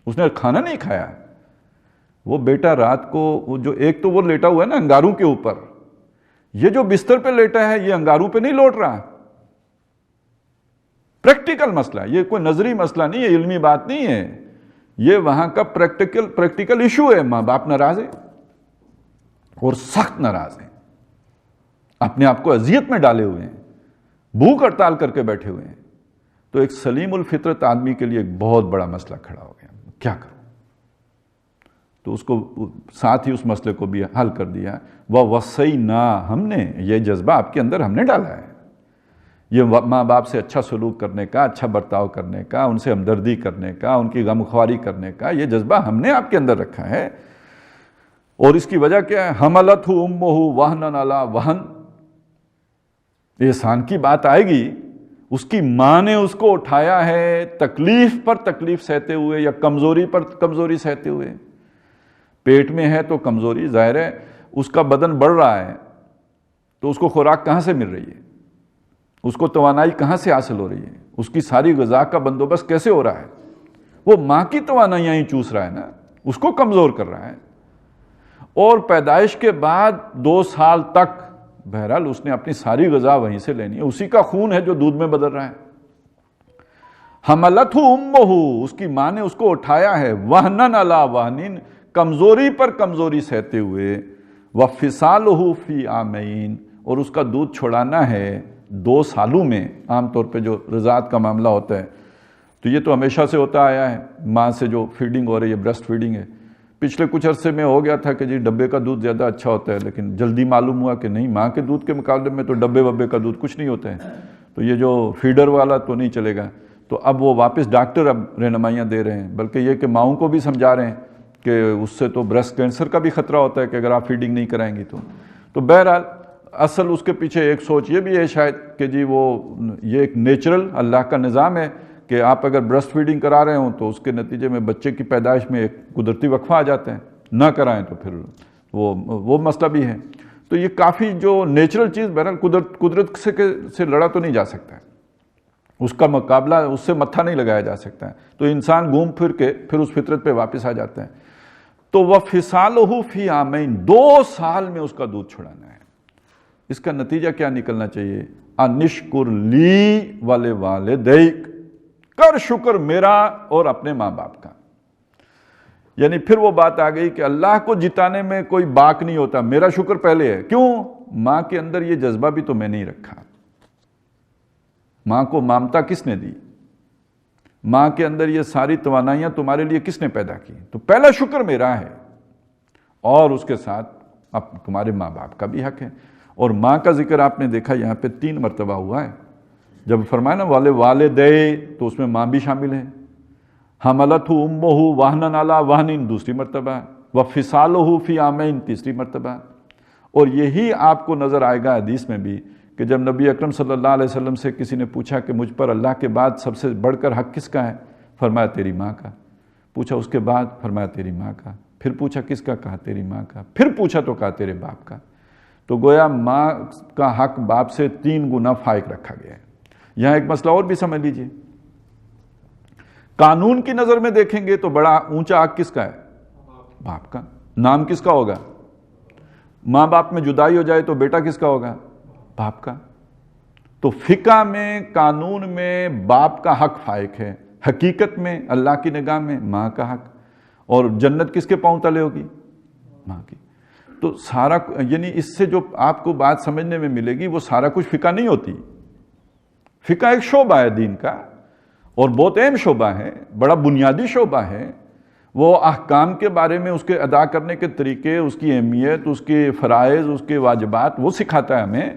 اس نے کھانا نہیں کھایا, وہ بیٹا رات کو جو ایک تو وہ لیٹا ہوا ہے نا انگاروں کے اوپر, یہ جو بستر پہ لیٹا ہے یہ انگاروں پہ نہیں لوٹ رہا. پریکٹیکل مسئلہ, یہ کوئی نظری مسئلہ نہیں ہے, علمی بات نہیں ہے, یہ وہاں کا پریکٹیکل ایشو ہے. ماں باپ ناراض ہے اور سخت ناراض ہیں, اپنے آپ کو اذیت میں ڈالے ہوئے ہیں, بھوک ہڑتال کر کے بیٹھے ہوئے ہیں. تو ایک سلیم الفطرت آدمی کے لیے ایک بہت بڑا مسئلہ کھڑا ہو گیا, کیا کروں؟ تو اس کو ساتھ ہی اس مسئلے کو بھی حل کر دیا. وَوَصَّيْنَا, ہم نے یہ جذبہ آپ کے اندر ہم نے ڈالا ہے, یہ ماں باپ سے اچھا سلوک کرنے کا, اچھا برتاؤ کرنے کا, ان سے ہمدردی کرنے کا, ان کی غمخواری کرنے کا, یہ جذبہ ہم نے آپ کے اندر رکھا ہے. اور اس کی وجہ کیا ہے؟ حملتہ امہ وہنا علی وہن. احسان کی بات آئے گی, اس کی ماں نے اس کو اٹھایا ہے تکلیف پر تکلیف سہتے ہوئے یا کمزوری پر کمزوری سہتے ہوئے. پیٹ میں ہے تو کمزوری, ظاہر ہے اس کا بدن بڑھ رہا ہے تو اس کو خوراک کہاں سے مل رہی ہے, اس کو توانائی کہاں سے حاصل ہو رہی ہے, اس کی ساری غذا کا بندوبست کیسے ہو رہا ہے؟ وہ ماں کی توانائیاں ہی چوس رہا ہے نا, اس کو کمزور کر رہا ہے. اور پیدائش کے بعد 2 سال تک بہرحال اس نے اپنی ساری غذا وہیں سے لینی ہے, اسی کا خون ہے جو دودھ میں بدل رہا ہے. حملتہ امہ, اس کی ماں نے اس کو اٹھایا ہے وہنن علی وہن, کمزوری پر کمزوری سہتے ہوئے. وفصالہ فی عامین, اور اس کا دودھ چھڑانا ہے 2 سالوں میں. عام طور پہ جو رضاعت کا معاملہ ہوتا ہے تو یہ تو ہمیشہ سے ہوتا آیا ہے, ماں سے جو فیڈنگ ہو رہی ہے بریسٹ فیڈنگ ہے. پچھلے کچھ عرصے میں ہو گیا تھا کہ جی ڈبے کا دودھ زیادہ اچھا ہوتا ہے, لیکن جلدی معلوم ہوا کہ نہیں, ماں کے دودھ کے مقابلے میں تو ڈبے وبے کا دودھ کچھ نہیں ہوتا ہے, تو یہ جو فیڈر والا تو نہیں چلے گا. تو اب وہ واپس ڈاکٹر اب رہنمائیاں دے رہے ہیں, بلکہ یہ کہ ماؤں کو بھی سمجھا رہے ہیں کہ اس سے تو بریسٹ کینسر کا بھی خطرہ ہوتا ہے کہ اگر آپ فیڈنگ نہیں کرائیں گی تو بہرحال اصل اس کے پیچھے ایک سوچ یہ بھی ہے شاید کہ جی وہ یہ ایک نیچرل اللہ کا نظام ہے کہ آپ اگر بریسٹ فیڈنگ کرا رہے ہوں تو اس کے نتیجے میں بچے کی پیدائش میں ایک قدرتی وقفہ آ جاتے ہیں, نہ کرائیں تو پھر وہ مسئلہ بھی ہے. تو یہ کافی جو نیچرل چیز بہرحال قدرت سے لڑا تو نہیں جا سکتا ہے, اس کا مقابلہ اس سے متھا نہیں لگایا جا سکتا ہے. تو انسان گھوم پھر کے پھر اس فطرت پہ واپس آ جاتا ہے. تو وَفِصَالُهُ فِي عَامَيْنِ, 2 سال میں اس کا دودھ چھڑانا ہے. اس کا نتیجہ کیا نکلنا چاہیے؟ انشکر لی ولوالدیک, کر شکر میرا اور اپنے ماں باپ کا. یعنی پھر وہ بات آ گئی کہ اللہ کو جتانے میں کوئی باک نہیں ہوتا, میرا شکر پہلے ہے. کیوں؟ ماں کے اندر یہ جذبہ بھی تو میں نہیں رکھا. ماں کو ممتا کس نے دی؟ ماں کے اندر یہ ساری توانائیاں تمہارے لیے کس نے پیدا کی؟ تو پہلا شکر میرا ہے, اور اس کے ساتھ اب تمہارے ماں باپ کا بھی حق ہے. اور ماں کا ذکر آپ نے دیکھا یہاں پہ 3 مرتبہ ہوا ہے. جب فرمایا نا والدے, تو اس میں ماں بھی شامل ہے. حملتہ امہ وہنا علی وہن دوسری مرتبہ, وفصالہ فی عامین تیسری مرتبہ. اور یہی آپ کو نظر آئے گا حدیث میں بھی کہ جب نبی اکرم صلی اللہ علیہ وسلم سے کسی نے پوچھا کہ مجھ پر اللہ کے بعد سب سے بڑھ کر حق کس کا ہے؟ فرمایا تیری ماں کا. پوچھا اس کے بعد؟ فرمایا تیری ماں کا. پھر پوچھا کس کا؟ کہا تیری ماں کا. پھر پوچھا تو کہا تیرے باپ کا. تو گویا ماں کا حق باپ سے 3 گنا فائق رکھا گیا ہے. یہاں ایک مسئلہ اور بھی سمجھ لیجئے, قانون کی نظر میں دیکھیں گے تو بڑا اونچا حق کس کا ہے؟ باپ کا. نام کس کا ہوگا؟ ماں باپ میں جدائی ہو جائے تو بیٹا کس کا ہوگا؟ باپ کا. تو فقہ میں قانون میں باپ کا حق فائق ہے, حقیقت میں اللہ کی نگاہ میں ماں کا حق. اور جنت کس کے پاؤں تلے ہوگی؟ ماں کی. تو سارا یعنی اس سے جو آپ کو بات سمجھنے میں ملے گی وہ سارا کچھ فقہ نہیں ہوتی. فقہ ایک شعبہ ہے دین کا, اور بہت اہم شعبہ ہے, بڑا بنیادی شعبہ ہے. وہ احکام کے بارے میں اس کے ادا کرنے کے طریقے, اس کی اہمیت, اس کے فرائض, اس کے واجبات وہ سکھاتا ہے ہمیں.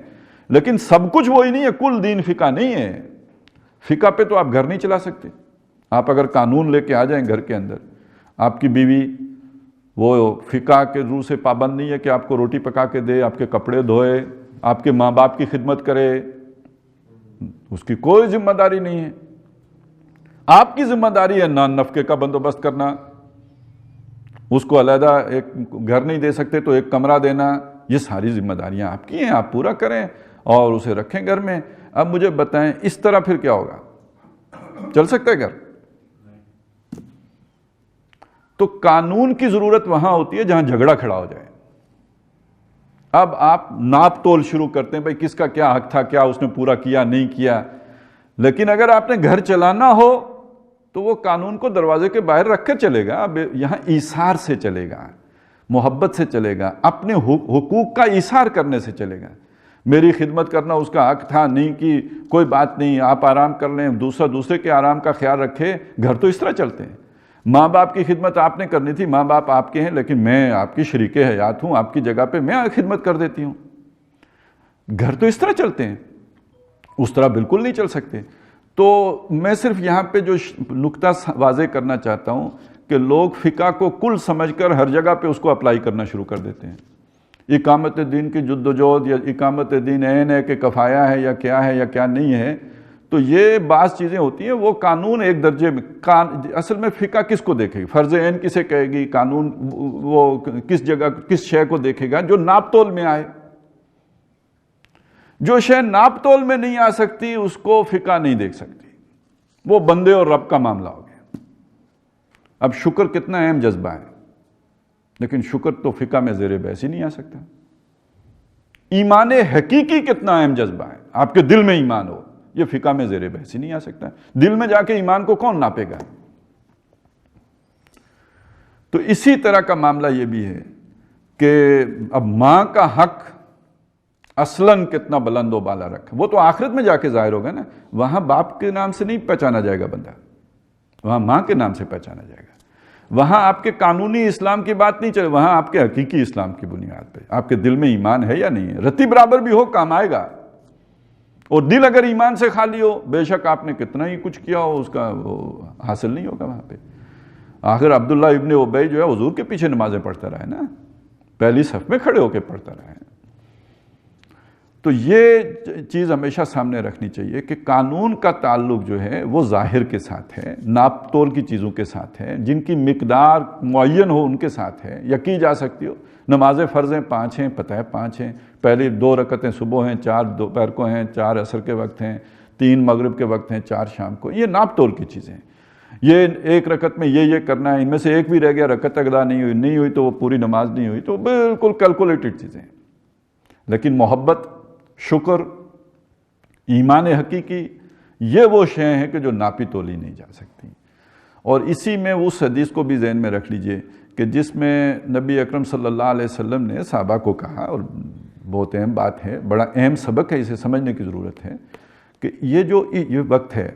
لیکن سب کچھ وہی نہیں ہے, کل دین فقہ نہیں ہے. فقہ پہ تو آپ گھر نہیں چلا سکتے. آپ اگر قانون لے کے آ جائیں گھر کے اندر, آپ کی بیوی وہ فقہ کے روح سے پابند نہیں ہے کہ آپ کو روٹی پکا کے دے، آپ کے کپڑے دھوئے، آپ کے ماں باپ کی خدمت کرے، اس کی کوئی ذمہ داری نہیں ہے۔ آپ کی ذمہ داری ہے نان نفقے کا بندوبست کرنا، اس کو علیحدہ ایک گھر نہیں دے سکتے تو ایک کمرہ دینا، یہ ساری ذمہ داریاں آپ کی ہیں، آپ پورا کریں اور اسے رکھیں گھر میں۔ اب مجھے بتائیں اس طرح پھر کیا ہوگا؟ چل سکتا ہے گھر؟ تو قانون کی ضرورت وہاں ہوتی ہے جہاں جھگڑا کھڑا ہو جائے۔ اب آپ ناپ تول شروع کرتے ہیں، بھائی کس کا کیا حق تھا، کیا اس نے پورا کیا نہیں کیا۔ لیکن اگر آپ نے گھر چلانا ہو تو وہ قانون کو دروازے کے باہر رکھ کر چلے گا، اب یہاں ایثار سے چلے گا، محبت سے چلے گا، اپنے حقوق کا ایثار کرنے سے چلے گا۔ میری خدمت کرنا اس کا حق تھا، نہیں کی کوئی بات نہیں، آپ آرام کر لیں، دوسرے کے آرام کا خیال رکھے۔ گھر تو اس طرح چلتے ہیں۔ ماں باپ کی خدمت آپ نے کرنی تھی، ماں باپ آپ کے ہیں، لیکن میں آپ کی شریک حیات ہوں، آپ کی جگہ پہ میں خدمت کر دیتی ہوں۔ گھر تو اس طرح چلتے ہیں، اس طرح بالکل نہیں چل سکتے۔ تو میں صرف یہاں پہ جو نقطہ واضح کرنا چاہتا ہوں کہ لوگ فقہ کو کل سمجھ کر ہر جگہ پہ اس کو اپلائی کرنا شروع کر دیتے ہیں۔ اقامت دین کی جد و جہد یا اقامت دین عین ہے کہ کفایہ ہے یا کیا نہیں ہے، تو یہ بعض چیزیں ہوتی ہیں، وہ قانون ایک درجے میں اصل میں فقہ کس کو دیکھے گی؟ فرض عین کسے کہے گی؟ قانون وہ کس جگہ کس شے کو دیکھے گا؟ جو ناپ تول میں آئے۔ جو شے ناپ تول میں نہیں آ سکتی اس کو فقہ نہیں دیکھ سکتی، وہ بندے اور رب کا معاملہ ہو گیا۔ اب شکر کتنا اہم جذبہ ہے، لیکن شکر تو فقہ میں زیر بحث ہی نہیں آ سکتا۔ ایمان حقیقی کتنا اہم جذبہ ہے، آپ کے دل میں ایمان ہو، یہ فقہ میں زیر بحث ہی نہیں آ سکتا۔ دل میں جا کے ایمان کو کون ناپے گا؟ تو اسی طرح کا معاملہ یہ بھی ہے کہ اب ماں کا حق اصلاً کتنا بلند و بالا رکھا، وہ تو آخرت میں جا کے ظاہر ہوگا نا۔ وہاں باپ کے نام سے نہیں پہچانا جائے گا بندہ، وہاں ماں کے نام سے پہچانا جائے گا۔ وہاں آپ کے قانونی اسلام کی بات نہیں چلے، وہاں آپ کے حقیقی اسلام کی بنیاد پہ آپ کے دل میں ایمان ہے یا نہیں ہے۔ رتی برابر بھی ہو کام آئے گا، اور دل اگر ایمان سے خالی ہو، بے شک آپ نے کتنا ہی کچھ کیا ہو، اس کا وہ حاصل نہیں ہوگا وہاں پہ۔ آخر عبداللہ ابن ابی جو ہے حضور کے پیچھے نمازیں پڑھتا رہا ہے نا، پہلی صف میں کھڑے ہو کے پڑھتا رہا ہے۔ تو یہ چیز ہمیشہ سامنے رکھنی چاہیے کہ قانون کا تعلق جو ہے وہ ظاہر کے ساتھ ہے، ناپ تول کی چیزوں کے ساتھ ہے، جن کی مقدار معین ہو ان کے ساتھ ہے یا کی جا سکتی ہو۔ نماز فرض ہیں 5 ہیں، پتہ ہے 5 ہیں، پہلی 2 رکعتیں صبح ہیں، 4 دوپہر کو ہیں، 4 عصر کے وقت ہیں، 3 مغرب کے وقت ہیں، 4 شام کو۔ یہ ناپ تول کی چیزیں ہیں۔ یہ 1 رکعت میں یہ کرنا ہے، ان میں سے ایک بھی رہ گیا، رکعت ادا نہیں ہوئی تو وہ پوری نماز نہیں ہوئی، تو بالکل کیلکولیٹڈ چیزیں ہیں۔ لیکن محبت، شکر، ایمان حقیقی، یہ وہ شے ہیں کہ جو ناپی تولی نہیں جا سکتی۔ اور اسی میں اس حدیث کو بھی ذہن میں رکھ لیجئے کہ جس میں نبی اکرم صلی اللہ علیہ وسلم نے صحابہ کو کہا، اور بہت اہم بات ہے، بڑا اہم سبق ہے، اسے سمجھنے کی ضرورت ہے کہ یہ وقت ہے،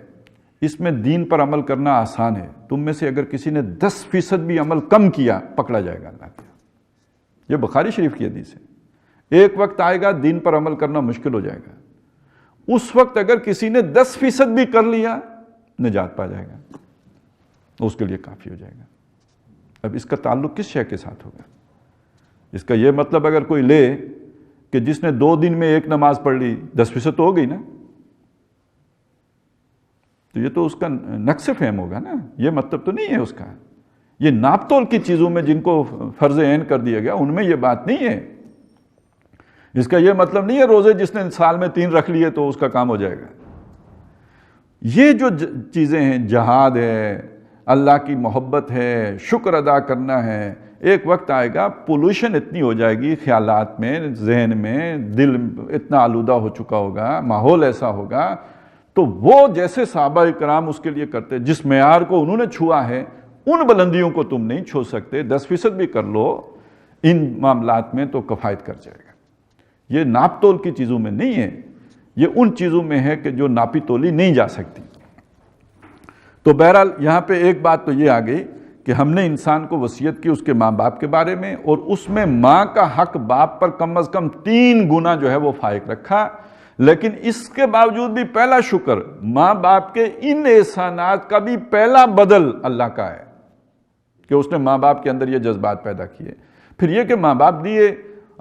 اس میں دین پر عمل کرنا آسان ہے۔ تم میں سے اگر کسی نے 10% بھی عمل کم کیا، پکڑا جائے گا اللہ کے۔ یہ بخاری شریف کی حدیث ہے۔ ایک وقت آئے گا دین پر عمل کرنا مشکل ہو جائے گا، اس وقت اگر کسی نے 10% بھی کر لیا، نجات پا جائے گا، اس کے لیے کافی ہو جائے گا۔ اب اس کا تعلق کس شے کے ساتھ ہوگا؟ اس کا یہ مطلب اگر کوئی لے کہ جس نے 2 دن میں 1 نماز پڑھ لی، 10% تو ہو گئی نا، تو یہ تو اس کا نقص فہم ہوگا نا، یہ مطلب تو نہیں ہے اس کا۔ یہ ناپ تول کی چیزوں میں جن کو فرض عین کر دیا گیا، ان میں یہ بات نہیں ہے۔ اس کا یہ مطلب نہیں ہے روزے جس نے سال میں 3 رکھ لیے تو اس کا کام ہو جائے گا۔ یہ جو چیزیں ہیں، جہاد ہے، اللہ کی محبت ہے، شکر ادا کرنا ہے، ایک وقت آئے گا پولوشن اتنی ہو جائے گی خیالات میں، ذہن میں، دل اتنا آلودہ ہو چکا ہوگا، ماحول ایسا ہوگا، تو وہ جیسے صحابہ کرام اس کے لیے کرتے، جس معیار کو انہوں نے چھوا ہے، ان بلندیوں کو تم نہیں چھو سکتے۔ 10% بھی کر لو ان معاملات میں تو کفایت کر جائے گا۔ یہ ناپ تول کی چیزوں میں نہیں ہے، یہ ان چیزوں میں ہے کہ جو ناپی تولی نہیں جا سکتی۔ تو بہرحال یہاں پہ ایک بات تو یہ آ گئی کہ ہم نے انسان کو وصیت کی اس کے ماں باپ کے بارے میں، اور اس میں ماں کا حق باپ پر کم از کم 3 گنا جو ہے وہ فائق رکھا۔ لیکن اس کے باوجود بھی پہلا شکر ماں باپ کے ان احسانات کا بھی پہلا بدل اللہ کا ہے کہ اس نے ماں باپ کے اندر یہ جذبات پیدا کیے. پھر یہ کہ ماں باپ دیے،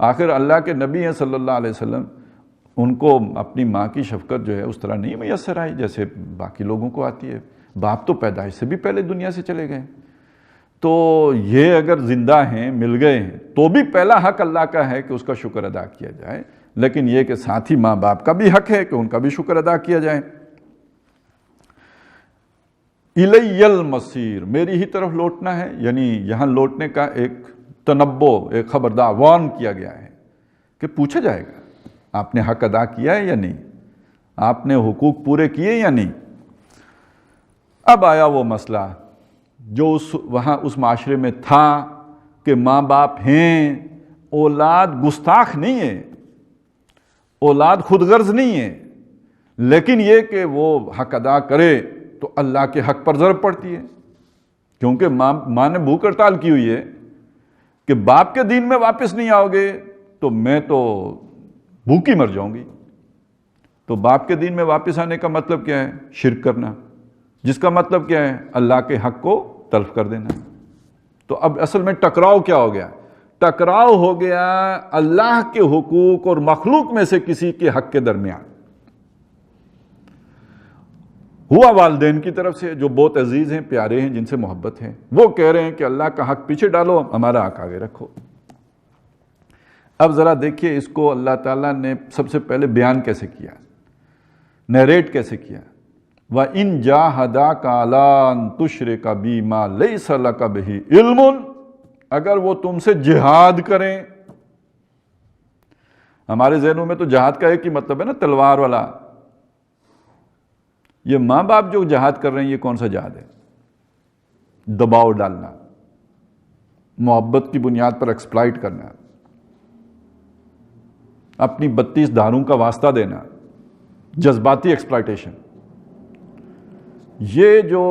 آخر اللہ کے نبی ہیں صلی اللہ علیہ وسلم، ان کو اپنی ماں کی شفقت جو ہے اس طرح نہیں میسر آئی جیسے باقی لوگوں کو آتی ہے. باپ تو پیدائش سے بھی پہلے دنیا سے چلے گئے. تو یہ اگر زندہ ہیں، مل گئے ہیں، تو بھی پہلا حق اللہ کا ہے کہ اس کا شکر ادا کیا جائے، لیکن یہ کہ ساتھ ہی ماں باپ کا بھی حق ہے کہ ان کا بھی شکر ادا کیا جائے. الی المصیر، میری ہی طرف لوٹنا ہے، یعنی یہاں لوٹنے کا ایک تنبو، ایک خبردار وارن کیا گیا ہے کہ پوچھا جائے گا آپ نے حق ادا کیا ہے یا نہیں، آپ نے حقوق پورے کیے یا نہیں. اب آیا وہ مسئلہ جو وہاں اس معاشرے میں تھا کہ ماں باپ ہیں، اولاد گستاخ نہیں ہے، اولاد خود غرض نہیں ہے، لیکن یہ کہ وہ حق ادا کرے تو اللہ کے حق پر ضرب پڑتی ہے، کیونکہ ماں نے بھوک ہڑتال کی ہوئی ہے کہ باپ کے دین میں واپس نہیں آؤ گے تو میں تو بھوکی مر جاؤں گی. تو باپ کے دین میں واپس آنے کا مطلب کیا ہے؟ شرک کرنا، جس کا مطلب کیا ہے؟ اللہ کے حق کو تلف کر دینا. تو اب اصل میں ٹکراؤ کیا ہو گیا؟ ٹکراؤ ہو گیا اللہ کے حقوق اور مخلوق میں سے کسی کے حق کے درمیان. ہوا والدین کی طرف سے جو بہت عزیز ہیں، پیارے ہیں، جن سے محبت ہے، وہ کہہ رہے ہیں کہ اللہ کا حق پیچھے ڈالو، ہمارا حق آگے رکھو. اب ذرا دیکھیے اس کو اللہ تعالیٰ نے سب سے پہلے بیان کیسے کیا، نیریٹ کیسے کیا. وَإِن جَاهَدَاكَ عَلَىٰ أَن تُشْرِكَ بِي مَا لَيْسَ لَكَ بِهِ عِلْمٌ، اگر وہ تم سے جہاد کریں. ہمارے ذہنوں میں تو جہاد کا ایک ہی مطلب ہے نا، تلوار والا. یہ ماں باپ جو جہاد کر رہے ہیں، یہ کون سا جہاد ہے؟ دباؤ ڈالنا، محبت کی بنیاد پر ایکسپلائٹ کرنا، اپنی 32 دھاروں کا واسطہ دینا، جذباتی ایکسپلائٹیشن. یہ جو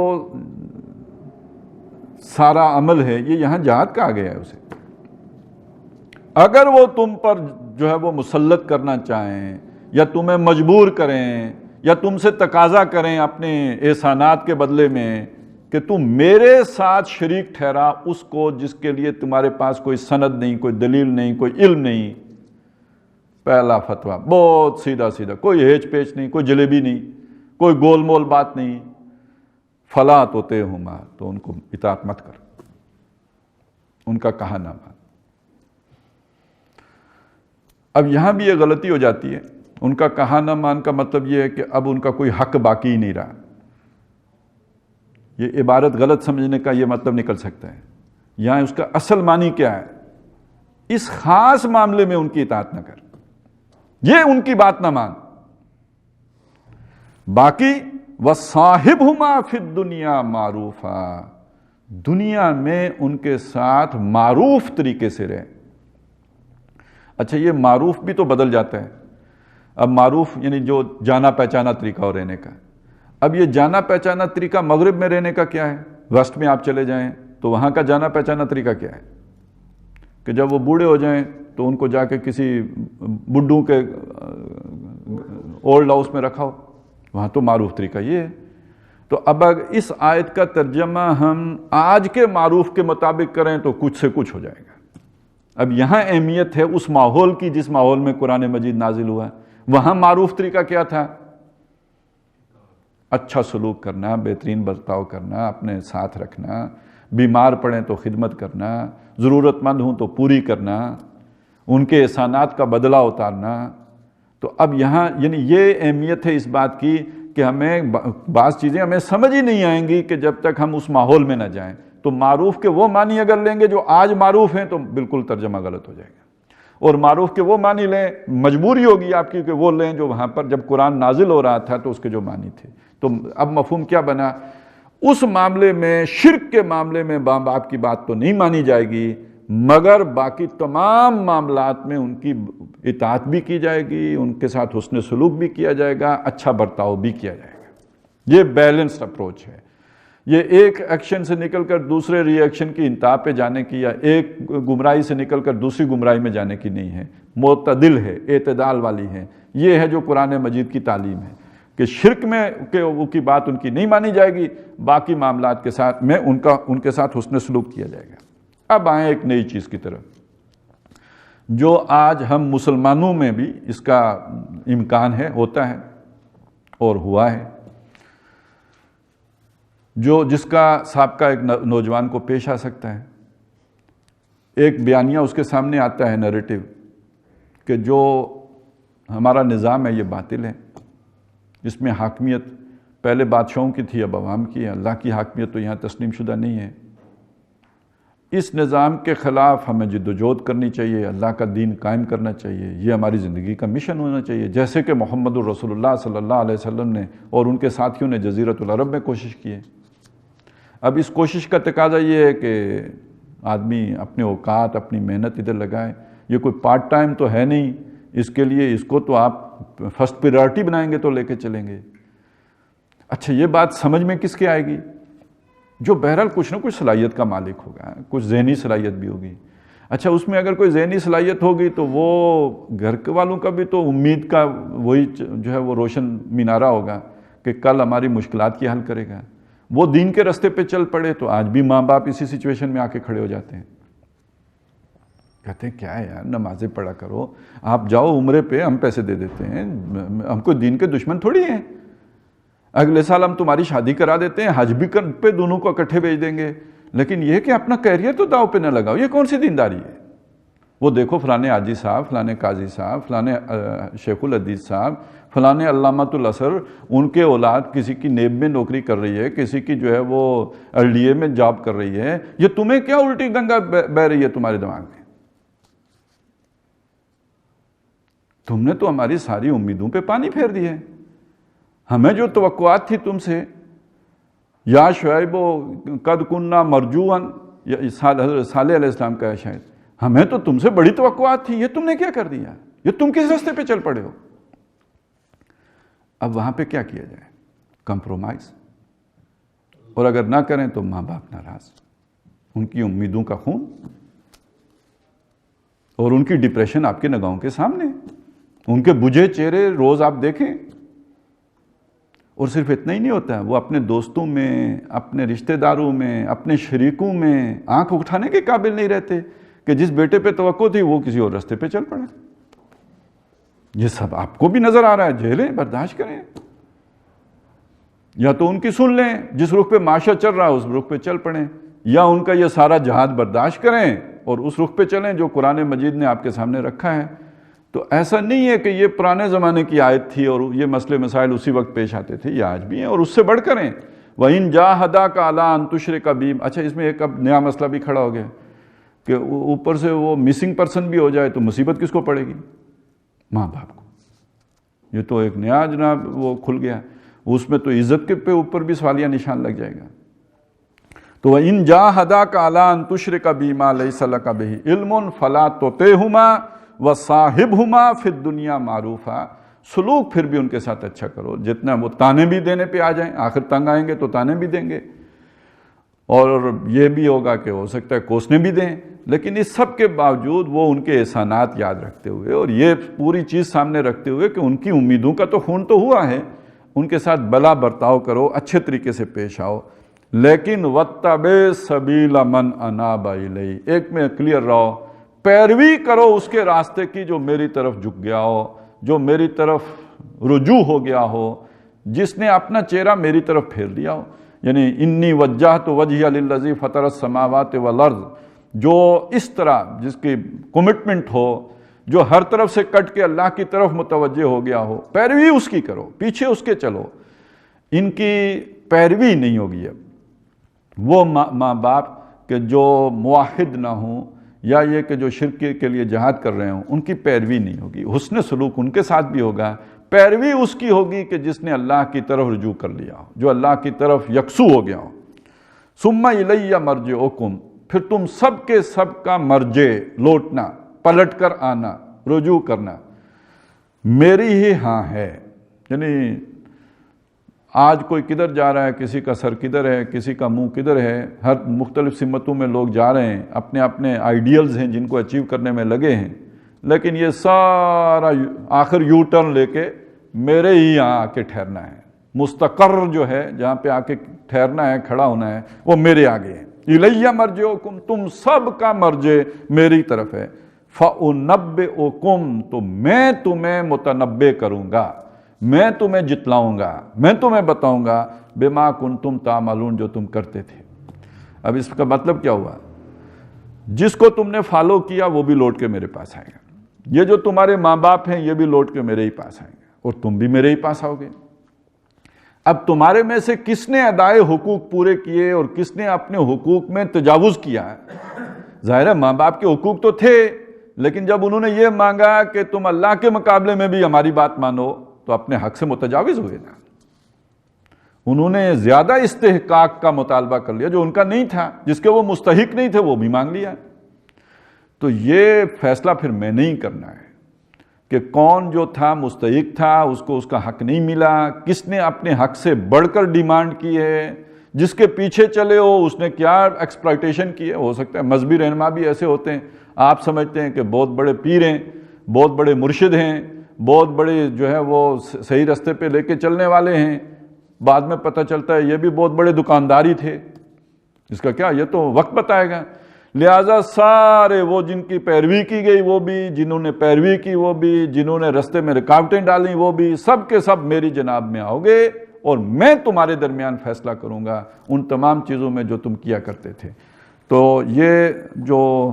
سارا عمل ہے یہ یہاں جہاد کہا گیا ہے اسے. اگر وہ تم پر جو ہے وہ مسلط کرنا چاہیں یا تمہیں مجبور کریں یا تم سے تقاضا کریں اپنے احسانات کے بدلے میں کہ تم میرے ساتھ شریک ٹھہرا اس کو جس کے لیے تمہارے پاس کوئی سند نہیں، کوئی دلیل نہیں، کوئی علم نہیں. پہلا فتویٰ بہت سیدھا سیدھا، کوئی ہیچ پیچ نہیں، کوئی جلیبی نہیں، کوئی گول مول بات نہیں. فلا تطعہما، تو ان کو اطاعت مت کر، ان کا کہا نہ مان. اب یہاں بھی یہ غلطی ہو جاتی ہے. ان کا کہا نہ مان کا مطلب یہ ہے کہ اب ان کا کوئی حق باقی ہی نہیں رہا. یہ عبارت غلط سمجھنے کا یہ مطلب نکل سکتا ہے. یہاں اس کا اصل معنی کیا ہے؟ اس خاص معاملے میں ان کی اطاعت نہ کر، یہ ان کی بات نہ مان. باقی وَصَاحِبْهُمَا فِي الدُّنْيَا مَعْرُوفًا، دنیا میں ان کے ساتھ معروف طریقے سے رہے. اچھا، یہ معروف بھی تو بدل جاتا ہے. اب معروف یعنی جو جانا پہچانا طریقہ ہو رہنے کا. اب یہ جانا پہچانا طریقہ مغرب میں رہنے کا کیا ہے؟ ویسٹ میں آپ چلے جائیں تو وہاں کا جانا پہچانا طریقہ کیا ہے کہ جب وہ بوڑھے ہو جائیں تو ان کو جا کے کسی بڈھوں کے اولڈ ہاؤس میں رکھا ہو، وہاں تو معروف طریقہ یہ ہے. تو اب اگر اس آیت کا ترجمہ ہم آج کے معروف کے مطابق کریں تو کچھ سے کچھ ہو جائے گا. اب یہاں اہمیت ہے اس ماحول کی جس ماحول میں قرآن مجید نازل ہوا ہے. وہاں معروف طریقہ کیا تھا؟ اچھا سلوک کرنا، بہترین برتاؤ کرنا، اپنے ساتھ رکھنا، بیمار پڑیں تو خدمت کرنا، ضرورت مند ہوں تو پوری کرنا، ان کے احسانات کا بدلہ اتارنا. تو اب یہاں یعنی یہ اہمیت ہے اس بات کی کہ ہمیں بعض چیزیں ہمیں سمجھ ہی نہیں آئیں گی کہ جب تک ہم اس ماحول میں نہ جائیں. تو معروف کے وہ معنی اگر لیں گے جو آج معروف ہیں تو بالکل ترجمہ غلط ہو جائے گا. اور معروف کے وہ معنی لیں، مجبوری ہوگی آپ کی کہ وہ لیں جو وہاں پر جب قرآن نازل ہو رہا تھا تو اس کے جو معنی تھے. تو اب مفہوم کیا بنا؟ اس معاملے میں، شرک کے معاملے میں ماں باپ کی بات تو نہیں مانی جائے گی، مگر باقی تمام معاملات میں ان کی اطاعت بھی کی جائے گی، ان کے ساتھ حسن سلوک بھی کیا جائے گا، اچھا برتاؤ بھی کیا جائے گا. یہ بیلنسڈ اپروچ ہے. یہ ایک ایکشن سے نکل کر دوسرے ری ایکشن کی انتہا پہ جانے کی یا ایک گمراہی سے نکل کر دوسری گمراہی میں جانے کی نہیں ہے. معتدل ہے، اعتدال والی ہے. یہ ہے جو قرآن مجید کی تعلیم ہے کہ شرک میں کہ وہ کی بات ان کی نہیں مانی جائے گی، باقی معاملات کے ساتھ میں ان کے ساتھ حسن سلوک کیا جائے گا۔ اب آئیں ایک نئی چیز کی طرف، جو آج ہم مسلمانوں میں بھی اس کا امکان ہے، ہوتا ہے اور ہوا ہے، جس کا سابقہ ایک نوجوان کو پیش آ سکتا ہے۔ ایک بیانیہ اس کے سامنے آتا ہے، نیریٹو، کہ جو ہمارا نظام ہے یہ باطل ہے، اس میں حاکمیت پہلے بادشاہوں کی تھی، اب عوام کی ہے، اللہ کی حاکمیت تو یہاں تسلیم شدہ نہیں ہے۔ اس نظام کے خلاف ہمیں جد و جہد کرنی چاہیے، اللہ کا دین قائم کرنا چاہیے، یہ ہماری زندگی کا مشن ہونا چاہیے، جیسے کہ محمد الرسول اللہ صلی اللہ علیہ وسلم نے اور ان کے ساتھیوں نے جزیرۃ العرب میں کوشش کی ہے۔ اب اس کوشش کا تقاضا یہ ہے کہ آدمی اپنے اوقات، اپنی محنت ادھر لگائے۔ یہ کوئی پارٹ ٹائم تو ہے نہیں، اس کے لیے اس کو تو آپ فرسٹ پریارٹی بنائیں گے تو لے کے چلیں گے۔ اچھا، یہ بات سمجھ میں کس کے آئے گی؟ جو بہرحال کچھ نہ کچھ صلاحیت کا مالک ہوگا، کچھ ذہنی صلاحیت بھی ہوگی۔ اچھا، اس میں اگر کوئی ذہنی صلاحیت ہوگی تو وہ گھر کے والوں کا بھی تو امید کا وہی جو ہے وہ روشن مینارہ ہوگا کہ کل ہماری مشکلات کی حل کرے گا۔ وہ دین کے راستے پہ چل پڑے تو آج بھی ماں باپ اسی سچویشن میں آ کے کھڑے ہو جاتے ہیں، کہتے ہیں کیا ہے یار، نمازیں پڑھا کرو، آپ جاؤ عمرے پہ، ہم پیسے دے دیتے ہیں، ہم کوئی دین کے دشمن تھوڑی ہیں، اگلے سال ہم تمہاری شادی کرا دیتے ہیں، حج بھی پہ دونوں کو اکٹھے بھیج دیں گے، لیکن یہ کہ اپنا کیریئر تو داؤ پہ نہ لگاؤ، یہ کون سی دینداری ہے؟ وہ دیکھو فلانے حاجی صاحب، فلانے قاضی صاحب، فلانے شیخ الحدیث صاحب، فلانے علامۃ الاثر، ان کے اولاد کسی کی نیب میں نوکری کر رہی ہے، کسی کی جو ہے وہ LDA میں جاب کر رہی ہے، یہ تمہیں کیا الٹی گنگا بہ رہی ہے تمہارے دماغ میں؟ تم نے تو ہماری ساری امیدوں پہ پانی پھیر دیا ہے۔ ہمیں جو توقعات تھی تم سے، یا شعیب قد کننا مرجوان، حضرت صالح علیہ السلام کا ہے شاید، ہمیں تو تم سے بڑی توقعات تھی، یہ تم نے کیا کر دیا؟ یہ تم کس راستے پہ چل پڑے ہو؟ اب وہاں پہ کیا کیا جائے؟ کمپرومائز، اور اگر نہ کریں تو ماں باپ ناراض، ان کی امیدوں کا خون اور ان کی ڈپریشن آپ کے نگاہوں کے سامنے، ان کے بجھے چہرے روز آپ دیکھیں۔ اور صرف اتنا ہی نہیں ہوتا، وہ اپنے دوستوں میں، اپنے رشتہ داروں میں، اپنے شریکوں میں آنکھ اٹھانے کے قابل نہیں رہتے کہ جس بیٹے پہ توقع تھی وہ کسی اور راستے پہ چل پڑا۔ یہ سب آپ کو بھی نظر آ رہا ہے، جھیلیں، برداشت کریں، یا تو ان کی سن لیں، جس رخ پہ معاشرہ چل رہا ہے اس رخ پہ چل پڑیں، یا ان کا یہ سارا جہاد برداشت کریں اور اس رخ پہ چلیں جو قرآن مجید نے آپ کے سامنے رکھا ہے۔ تو ایسا نہیں ہے کہ یہ پرانے زمانے کی آیت تھی اور یہ مسئلے مسائل اسی وقت پیش آتے تھے، یہ آج بھی ہیں اور اس سے بڑھ کر ہیں۔ وَإِن جَاهَدَاكَ عَلَىٰ أَن تُشْرِكَ بِي، اچھا اس میں ایک اب نیا مسئلہ بھی کھڑا ہو گیا کہ اوپر سے وہ مسنگ پرسن بھی ہو جائے تو مصیبت کس کو پڑے گی؟ ماں باپ کو۔ یہ تو ایک نیا جناب وہ کھل گیا، اس میں تو عزت کے پہ اوپر بھی سوالیہ نشان لگ جائے گا۔ تو وَإِن جَاهَدَاكَ عَلَىٰ أَن تُشْرِكَ بِي مَا لَيْسَ لَكَ بِهِ عِلْمٌ فَلَا تُطِعْهُمَا وَصَاحِبْهُمَا فِي الدُّنْيَا مَعْرُوفًا، سلوک پھر بھی ان کے ساتھ اچھا کرو، جتنا وہ تانے بھی دینے پہ آ جائیں، آخر تنگ آئیں گے تو تانے بھی دیں گے، اور یہ بھی ہوگا کہ ہو سکتا ہے کوسنے بھی دیں، لیکن اس سب کے باوجود وہ ان کے احسانات یاد رکھتے ہوئے اور یہ پوری چیز سامنے رکھتے ہوئے کہ ان کی امیدوں کا تو خون تو ہوا ہے، ان کے ساتھ بھلا برتاؤ کرو، اچھے طریقے سے پیش آؤ، لیکن وَاتَّبِعْ سَبِيلَ مَنْ أَنَابَ إِلَيَّ، ایک میں کلیئر رہو، پیروی کرو اس کے راستے کی جو میری طرف جھک گیا ہو، جو میری طرف رجوع ہو گیا ہو، جس نے اپنا چہرہ میری طرف پھیر لیا ہو، یعنی انی وجہت وجہی للذی فطر السماوات والارض، جو اس طرح جس کی کمٹمنٹ ہو، جو ہر طرف سے کٹ کے اللہ کی طرف متوجہ ہو گیا ہو، پیروی اس کی کرو، پیچھے اس کے چلو۔ ان کی پیروی نہیں ہوگی اب، وہ ماں باپ کہ جو موحد نہ ہوں یا یہ کہ جو شرک کے لیے جہاد کر رہے ہوں، ان کی پیروی نہیں ہوگی، حسن سلوک ان کے ساتھ بھی ہوگا، پیروی اس کی ہوگی کہ جس نے اللہ کی طرف رجوع کر لیا ہو، جو اللہ کی طرف یکسو ہو گیا ہو۔ ثم الی مرجعکم، پھر تم سب کے سب کا مرجع، لوٹنا، پلٹ کر آنا، رجوع کرنا میری ہی ہاں ہے۔ یعنی آج کوئی کدھر جا رہا ہے، کسی کا سر کدھر ہے، کسی کا منہ کدھر ہے، ہر مختلف سمتوں میں لوگ جا رہے ہیں، اپنے اپنے آئیڈیلز ہیں جن کو اچیو کرنے میں لگے ہیں، لیکن یہ سارا آخر یو ٹرن لے کے میرے ہی یہاں آ کے ٹھہرنا ہے، مستقر جو ہے جہاں پہ آ کے ٹھہرنا ہے، کھڑا ہونا ہے، وہ میرے آگے ہے۔ الیہ مرجعکم، تم سب کا مرجع میری طرف ہے۔ فَأُنَبِّئُکُم، تو میں تمہیں متنبع کروں گا، میں تمہیں جتلاؤں گا، میں تمہیں بتاؤں گا بما کنتم تعملون، جو تم کرتے تھے۔ اب اس کا مطلب کیا ہوا؟ جس کو تم نے فالو کیا وہ بھی لوٹ کے میرے پاس آئے گا، یہ جو تمہارے ماں باپ ہیں یہ بھی لوٹ کے میرے ہی پاس آئیں گے، اور تم بھی میرے ہی پاس آؤ گے۔ اب تمہارے میں سے کس نے ادائے حقوق پورے کیے اور کس نے اپنے حقوق میں تجاوز کیا ہے؟ ظاہر ہے ماں باپ کے حقوق تو تھے، لیکن جب انہوں نے یہ مانگا کہ تم اللہ کے مقابلے میں بھی ہماری بات مانو تو اپنے حق سے متجاوز ہوئے نا۔ انہوں نے زیادہ استحقاق کا مطالبہ کر لیا جو ان کا نہیں تھا، جس کے وہ مستحق نہیں تھے وہ بھی مانگ لیا۔ تو یہ فیصلہ پھر میں نہیں کرنا ہے کہ کون جو تھا مستحق تھا اس کو اس کا حق نہیں ملا، کس نے اپنے حق سے بڑھ کر ڈیمانڈ کی ہے، جس کے پیچھے چلے ہو اس نے کیا ایکسپلائٹیشن کی ہے۔ ہو سکتا ہے مذہبی رہنما بھی ایسے ہوتے ہیں، آپ سمجھتے ہیں کہ بہت بڑے پیر ہیں، بہت بڑے مرشد ہیں، بہت بڑے جو ہے وہ صحیح راستے پہ لے کے چلنے والے ہیں، بعد میں پتہ چلتا ہے یہ بھی بہت بڑے دکانداری تھے۔ اس کا کیا، یہ تو وقت بتائے گا۔ لہٰذا سارے وہ جن کی پیروی کی گئی وہ بھی، جنہوں نے پیروی کی وہ بھی، جنہوں نے رستے میں رکاوٹیں ڈالیں وہ بھی، سب کے سب میری جناب میں آؤ گے اور میں تمہارے درمیان فیصلہ کروں گا ان تمام چیزوں میں جو تم کیا کرتے تھے۔ تو یہ جو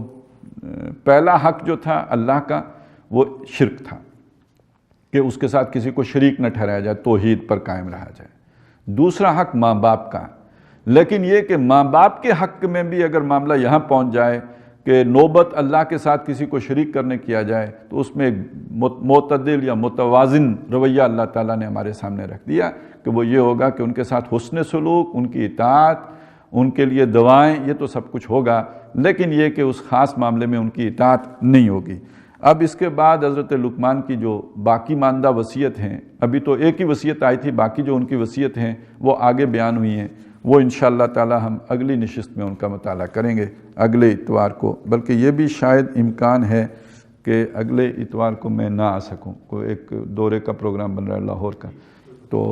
پہلا حق جو تھا اللہ کا وہ شرک تھا کہ اس کے ساتھ کسی کو شریک نہ ٹھہرایا جائے، توحید پر قائم رہا جائے۔ دوسرا حق ماں باپ کا، لیکن یہ کہ ماں باپ کے حق میں بھی اگر معاملہ یہاں پہنچ جائے کہ نوبت اللہ کے ساتھ کسی کو شریک کرنے کیا جائے تو اس میں ایک معتدل یا متوازن رویہ اللہ تعالیٰ نے ہمارے سامنے رکھ دیا کہ وہ یہ ہوگا کہ ان کے ساتھ حسن سلوک، ان کی اطاعت، ان کے لیے دعائیں، یہ تو سب کچھ ہوگا، لیکن یہ کہ اس خاص معاملے میں ان کی اطاعت نہیں ہوگی۔ اب اس کے بعد حضرت لقمان کی جو باقی ماندہ وصیت ہیں، ابھی تو ایک ہی وصیت آئی تھی، باقی جو ان کی وصیت ہیں وہ آگے بیان ہوئی ہیں، وہ انشاءاللہ تعالی ہم اگلی نشست میں ان کا مطالعہ کریں گے اگلے اتوار کو، بلکہ یہ بھی شاید امکان ہے کہ اگلے اتوار کو میں نہ آ سکوں، کوئی ایک دورے کا پروگرام بن رہا ہے لاہور کا۔ تو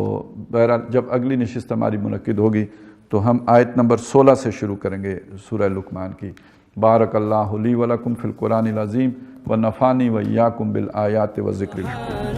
بہرحال جب اگلی نشست ہماری منعقد ہوگی تو ہم آیت نمبر 16 سے شروع کریں گے سورہ لقمان کی۔ بارک اللہ لی ولکم فی القرآن العظیم ونفعنی وایاکم بالآیات والذکر الحکیم۔